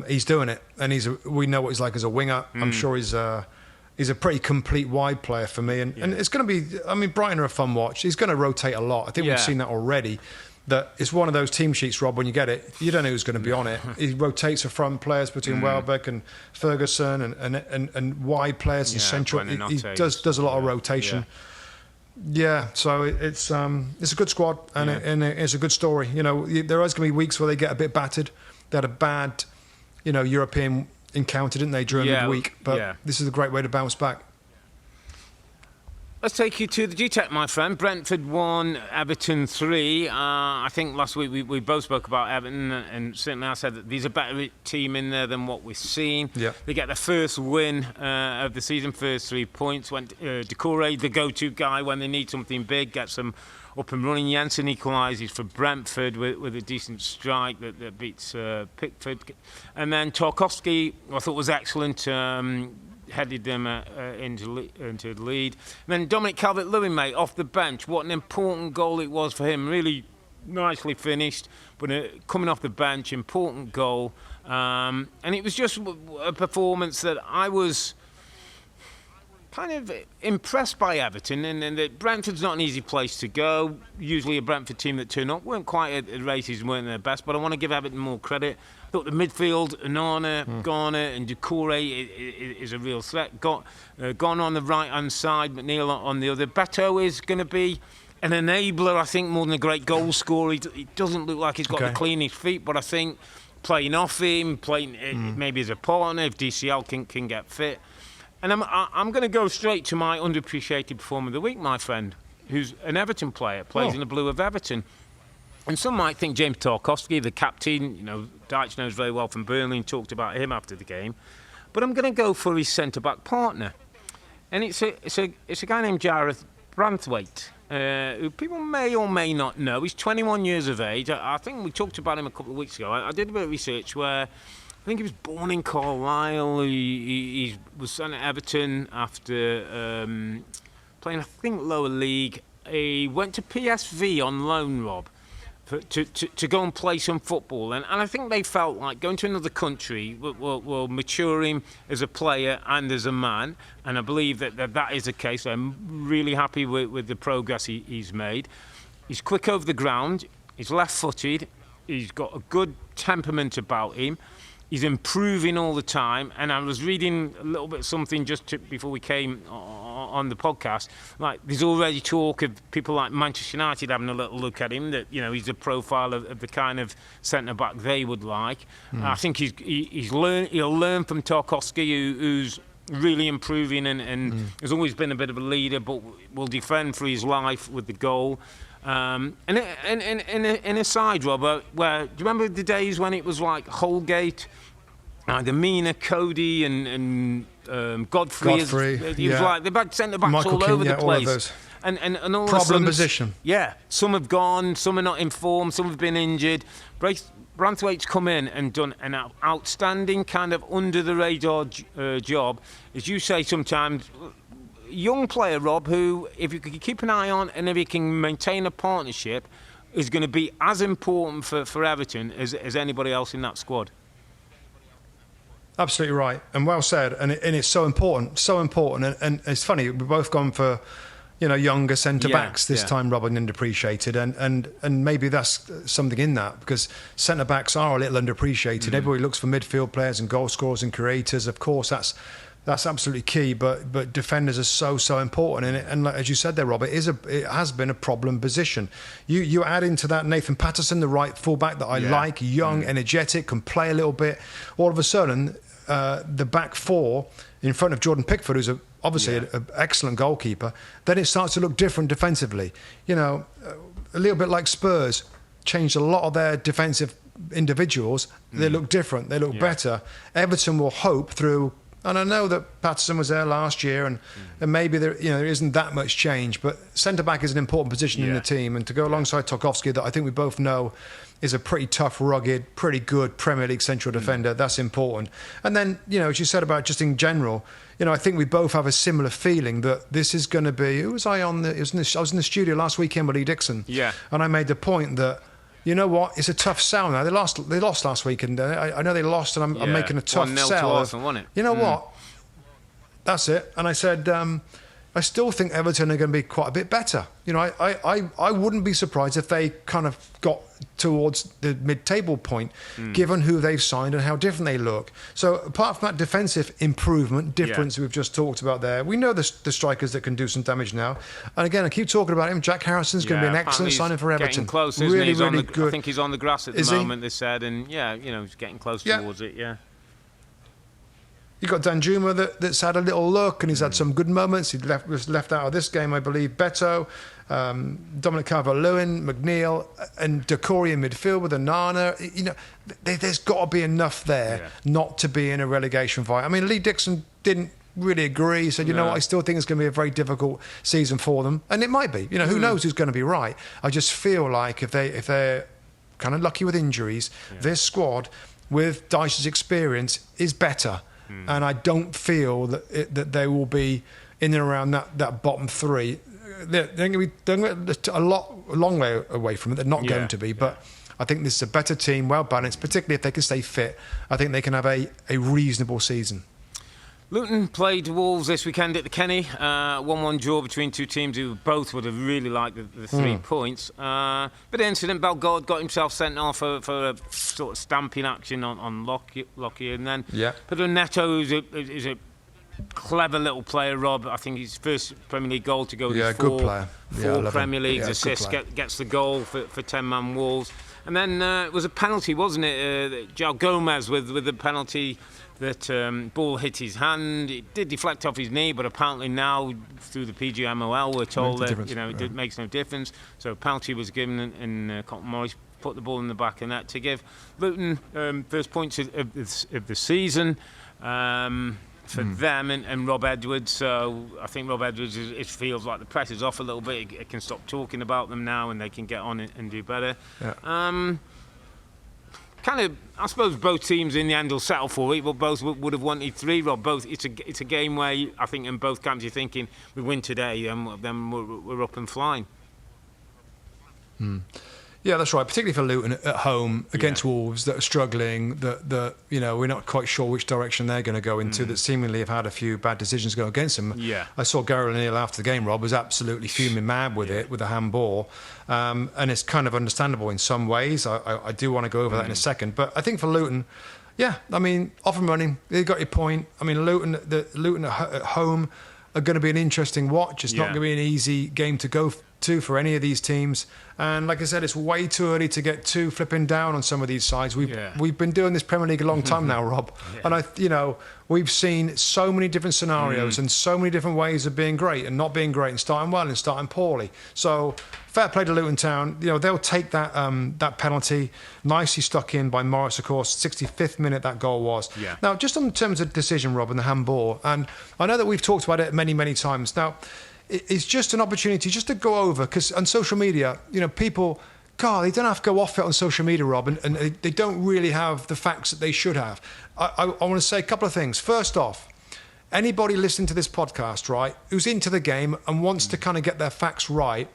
he's doing it. And we know what he's like as a winger. I'm sure he's a pretty complete wide player for me. And it's going to be, Brighton are a fun watch. He's going to rotate a lot. I think we've seen that already. That it's one of those team sheets, Rob, when you get it, you don't know who's going to be on it. He rotates the front players between Welbeck and Ferguson and wide players and central. He does a lot of rotation. Yeah, so it's a good squad and it's a good story. There is going to be weeks where they get a bit battered. They had a bad, European encounter, didn't they, during the week? But this is a great way to bounce back. Let's take you to the GTEC, my friend. Brentford 1, Everton 3. I think last week we both spoke about Everton, and certainly I said that there's a better team in there than what we've seen. Yeah. They get their first win of the season, first 3 points. Decore, the go-to guy when they need something big, gets them up and running. Jensen equalises for Brentford with a decent strike that beats Pickford. And then Tarkowski, I thought was excellent. Headed them into the lead. And then Dominic Calvert-Lewin, mate, off the bench. What an important goal it was for him. Really nicely finished, but coming off the bench, important goal. And it was just a performance that I was kind of impressed by Everton, and that Brentford's not an easy place to go. Usually a Brentford team that turn up weren't quite at the races, weren't their best, but I want to give Everton more credit. I thought the midfield, Onana, Garner and Decore is a real threat. Gone on the right-hand side, McNeil on the other. Beto is going to be an enabler, I think, more than a great goal scorer. He doesn't look like he's got the cleanest feet, but I think playing off him, maybe as a partner, if DCL can get fit. And I'm going to go straight to my underappreciated performer of the week, my friend, who's an Everton player, plays in the blue of Everton. And some might think James Tarkowski, the captain, Dyche knows very well from Burnley and talked about him after the game. But I'm going to go for his centre-back partner. And it's a guy named Gareth Branthwaite, who people may or may not know. He's 21 years of age. I think we talked about him a couple of weeks ago. I did a bit of research where I think he was born in Carlisle. He was sent to Everton after playing, I think, lower league. He went to PSV on loan, Rob, to go and play some football. And I think they felt like going to another country will mature him as a player and as a man. And I believe that is the case. I'm really happy with the progress he's made. He's quick over the ground. He's left-footed. He's got a good temperament about him. He's improving all the time, and I was reading a little bit something before we came on the podcast. Like, there's already talk of people like Manchester United having a little look at him. That he's a profile of the kind of centre back they would like. I think he'll learn from Tarkowski, who's really improving and has always been a bit of a leader, but will defend for his life with the goal. And in a side, Robert, where do you remember the days when it was like Holgate, the Mina, Cody, and Godfrey? He was like they've had centre backs Michael all King, over the place. All of those. And all problem of a sudden, position. Yeah, some have gone, some are not in form, some have been injured. Branthwaite's come in and done an outstanding kind of under the radar job, as you say sometimes. Young player, Rob, who, if you can keep an eye on and if he can maintain a partnership, is going to be as important for Everton as anybody else in that squad. Absolutely right, and well said. And it's so important. And it's funny, we've both gone for younger centre backs this time, Rob, and underappreciated. And maybe that's something in that, because centre backs are a little underappreciated. Everybody looks for midfield players and goal scorers and creators. Of course, that's That's absolutely key, but defenders are so important, and like, as you said there, Rob, it has been a problem position. You add into that Nathan Patterson, the right fullback that I like, young, energetic, can play a little bit. All of a sudden, the back four in front of Jordan Pickford, who's obviously an excellent goalkeeper, then it starts to look different defensively. You know, a little bit like Spurs changed a lot of their defensive individuals. They look different. They look better. Everton will hope through. And I know that Patterson was there last year, and maybe there isn't that much change. But centre back is an important position in the team, and to go alongside Tarkowski, that I think we both know is a pretty tough, rugged, pretty good Premier League central defender. That's important. And then, as you said about just in general, I think we both have a similar feeling that this is going to be. Who was I on? I was in the studio last weekend with Lee Dixon, and I made the point that. You know what? It's a tough sell now. They lost last week, and I know they lost, and I'm making a tough 1-0 sell. to Arsenal, wasn't it? You know what? That's it. And I said, I still think Everton are going to be quite a bit better. I wouldn't be surprised if they kind of got towards the mid-table point, given who they've signed and how different they look. So apart from that defensive improvement, difference we've just talked about there, we know the strikers that can do some damage now. And again, I keep talking about him. Jack Harrison's going to be an excellent signing for Everton. Getting close, isn't really, he? really good. I think he's on the grass at the moment, they said. And he's getting close towards it, You've got Danjuma that's had a little look, and he's had some good moments. He was left out of this game, I believe. Beto, Dominic Calvert-Lewin, McNeil, and Decore in midfield with Onana. There's got to be enough there not to be in a relegation fight. I mean, Lee Dixon didn't really agree. He said, what, I still think it's going to be a very difficult season for them. And it might be. Who knows who's going to be right. I just feel like if they're kind of lucky with injuries, this squad, with Dyche's experience, is better. And I don't feel that they will be in and around that bottom three. They're going to be a long way away from it. They're not going to be, but I think this is a better team, well balanced, particularly if they can stay fit. I think they can have a reasonable season. Luton played Wolves this weekend at the Kenny. 1-1 draw between two teams who both would have really liked the 3 points. But the incident, Bellegarde got himself sent off for a sort of stamping action on Lockyer. And then Pedro Neto, who's a clever little player, Rob. I think his first Premier League goal to go with good player. Four Premier League assists, gets the goal for 10-man Wolves. And then it was a penalty, wasn't it? João Gomez with the penalty. That ball hit his hand. It did deflect off his knee, but apparently now through the PGMOL we're told that it makes no difference. So a penalty was given, and Cotton Morris put the ball in the back of net to give Luton first points of the season for them and Rob Edwards. So I think Rob Edwards it feels like the press is off a little bit. It can stop talking about them now, and they can get on and do better. I suppose both teams in the end will settle for it, but both would have wanted 3, Rob. Both, it's a game where I think in both camps you're thinking we win today, then we're up and flying. Yeah, that's right. Particularly for Luton at home against Wolves that are struggling. That we're not quite sure which direction they're going to go into. That seemingly have had a few bad decisions go against them. Yeah, I saw Gary O'Neill after the game. Rob was absolutely fuming mad with it, with the handball, and it's kind of understandable in some ways. I do want to go over that in a second, but I think for Luton, I mean, off and running. You got your point. I mean, Luton at home are going to be an interesting watch. It's not going to be an easy game to go to for any of these teams. And like I said, it's way too early to get too flipping down on some of these sides. We've been doing this Premier League a long time now, Rob. And we've seen so many different scenarios and so many different ways of being great and not being great and starting well and starting poorly. So fair play to Luton Town. They'll take that penalty, nicely stuck in by Morris, of course. 65th minute that goal was. Now, just in terms of decision, Rob, and the handball, and I know that we've talked about it many, many times. Now, it's just an opportunity just to go over, because on social media, people, they don't have to go off it on social media, Rob, and they don't really have the facts that they should have. I want to say a couple of things. First off, anybody listening to this podcast, right, who's into the game and wants to kind of get their facts right,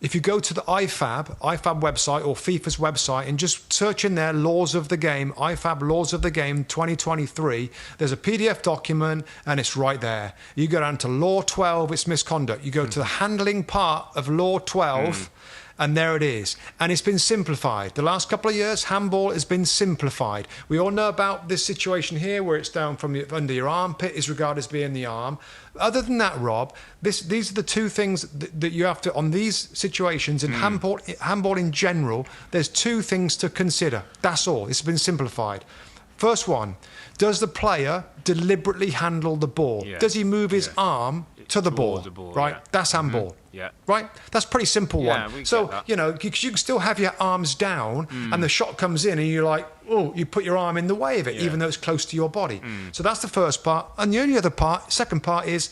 if you go to the IFAB website or FIFA's website and just search in there Laws of the Game, IFAB Laws of the Game 2023, there's a PDF document and it's right there. You go down to Law 12, it's misconduct. You go to the handling part of Law 12 And there it is. And it's been simplified. The last couple of years, handball has been simplified. We all know about this situation here where it's down from under your armpit is regarded as being the arm. Other than that, Rob, these are the two things that you have to, on these situations, in handball in general, there's two things to consider. That's all. It's been simplified. First one, does the player deliberately handle the ball? Yeah. Does he move his arm to the ball? Right? Yeah. That's handball. Yeah. Right? That's a pretty simple one. So, because you can still have your arms down and the shot comes in and you're like, oh, you put your arm in the way of it, even though it's close to your body. So that's the first part. And the only other part, second part is,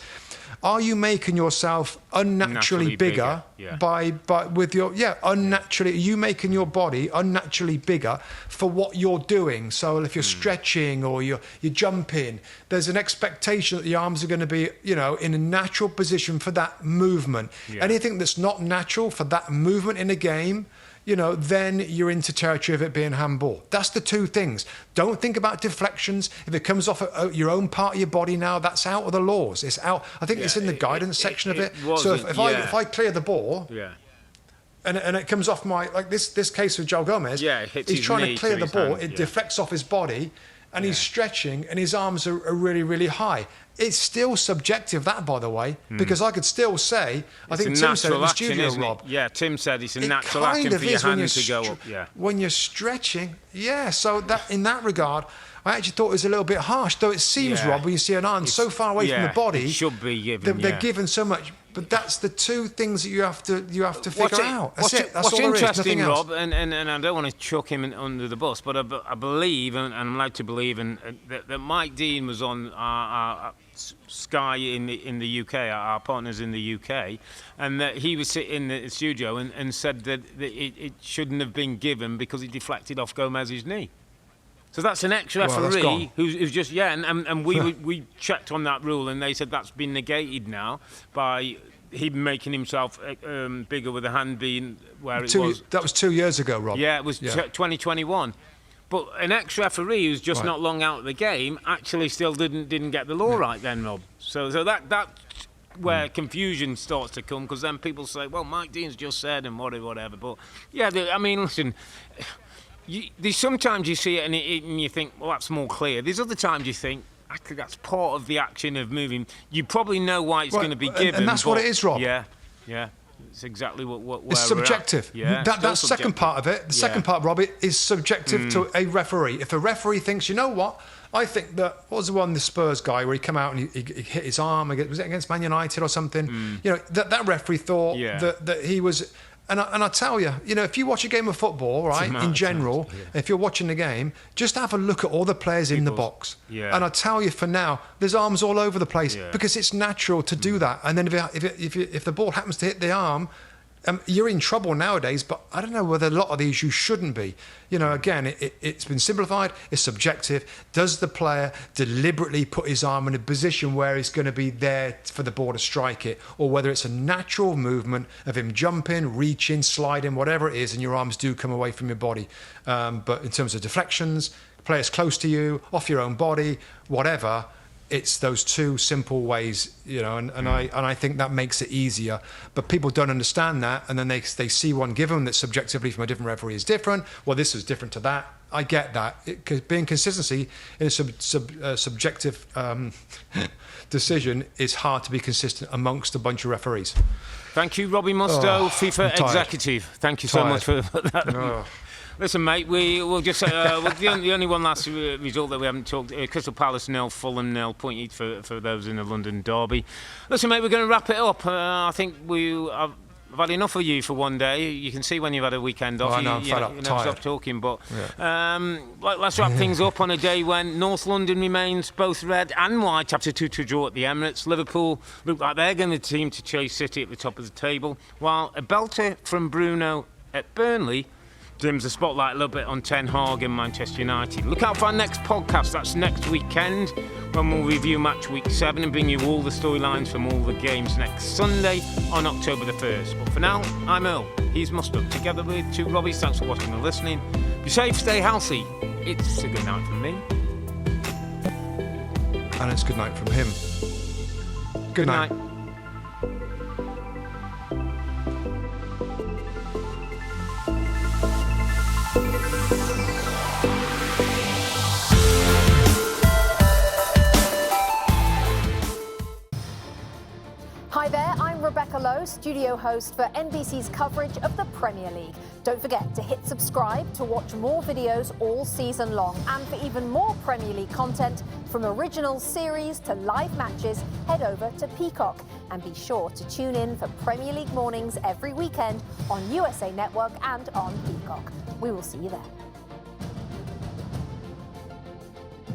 are you making yourself unnaturally bigger by with your unnaturally? Are you making your body unnaturally bigger for what you're doing? So if you're stretching or you're jumping, there's an expectation that the arms are going to be in a natural position for that movement. Yeah. Anything that's not natural for that movement in a game, then you're into territory of it being handball. That's the two things. Don't think about deflections. If it comes off your own part of your body now, that's out of the laws. It's out. I think it's in the guidance section of it. So if I clear the ball, and it comes off this case with Joe Gomez, he's trying to clear the ball. It deflects off his body, and he's stretching, and his arms are really, really high. It's still subjective, that, by the way, because I could still say, I think Tim said in the studio, Rob. Yeah, Tim said it's a natural action for your hand to go up. Yeah. When you're stretching, so that in that regard, I actually thought it was a little bit harsh, though it seems, Rob, when you see an arm so far away from the body, it should be given. They're given so much. But that's the two things that you have to figure out. That's it. That's what's all there is. Interesting, Rob, and I don't want to chuck him under the bus, but I believe, and I'm allowed to believe, that Mike Dean was on our Sky in the UK, our partners in the UK, and that he was sitting in the studio and said that it shouldn't have been given because it deflected off Gomez's knee. So that's an ex-referee who's just and we checked on that rule and they said that's been negated now by him making himself bigger with the hand being where it was. That was 2 years ago, Rob. Yeah, it was 2021. But an ex-referee who's just not long out of the game actually still didn't get the law right then, Rob. So that's where confusion starts to come, because then people say, well, Mike Dean's just said and whatever. But listen. There's sometimes you see it and you think, well, that's more clear. There's other times you think, actually, that's part of the action of moving. You probably know why it's going to be given. And that's what it is, Rob. Yeah. It's exactly what it's subjective. Yeah, that second part of it, the second part, Robbie, is subjective to a referee. If a referee thinks, you know what, I think that, what was the one, the Spurs guy, where he came out and he hit his arm, was it against Man United or something? That referee thought that he was... And I tell you, if you watch a game of football, right, in general, if you're watching the game, just have a look at all the players in the box. Yeah. And I tell you, for now, there's arms all over the place because it's natural to do that. And then if the ball happens to hit the arm, you're in trouble nowadays. But I don't know whether a lot of these you shouldn't be. Again, it's been simplified. It's subjective. Does the player deliberately put his arm in a position where he's going to be there for the ball to strike it, or whether it's a natural movement of him jumping, reaching, sliding, whatever it is, and your arms do come away from your body. But in terms of deflections, players close to you, off your own body, whatever. It's those two simple ways, and I think that makes it easier. But people don't understand that, and then they see one given that subjectively from a different referee is different. Well, this is different to that. I get that. Being consistency in a subjective decision is hard to be consistent amongst a bunch of referees. Thank you, Robbie Mustoe, FIFA executive. Thank you so much for that. Oh. Listen, mate, we'll just say the only one last result that we haven't talked, Crystal Palace 0, Fulham 0, pointed for those in the London derby. Listen, mate, we're going to wrap it up. I think I've had enough of you for one day. You can see when you've had a weekend off. I know, I'm fed up, tired. Stop talking, but let's wrap things up on a day when North London remains both red and white after 2-2 draw at the Emirates. Liverpool look like they're going to team to chase City at the top of the table, while a belter from Bruno at Burnley dims the spotlight a little bit on Ten Hag and Manchester United. Look out for our next podcast. That's next weekend, when we'll review Matchweek 7 and bring you all the storylines from all the games next Sunday on October the 1st. But for now, I'm Earle. He's Mustoe. Together with two Robbies. Thanks for watching and listening. Be safe, stay healthy. It's a good night from me. And it's good night from him. Good night. Hi there, I'm Rebecca Lowe, studio host for NBC's coverage of the Premier League. Don't forget to hit subscribe to watch more videos all season long. And for even more Premier League content, from original series to live matches, head over to Peacock. And be sure to tune in for Premier League mornings every weekend on USA Network and on Peacock. We will see you there.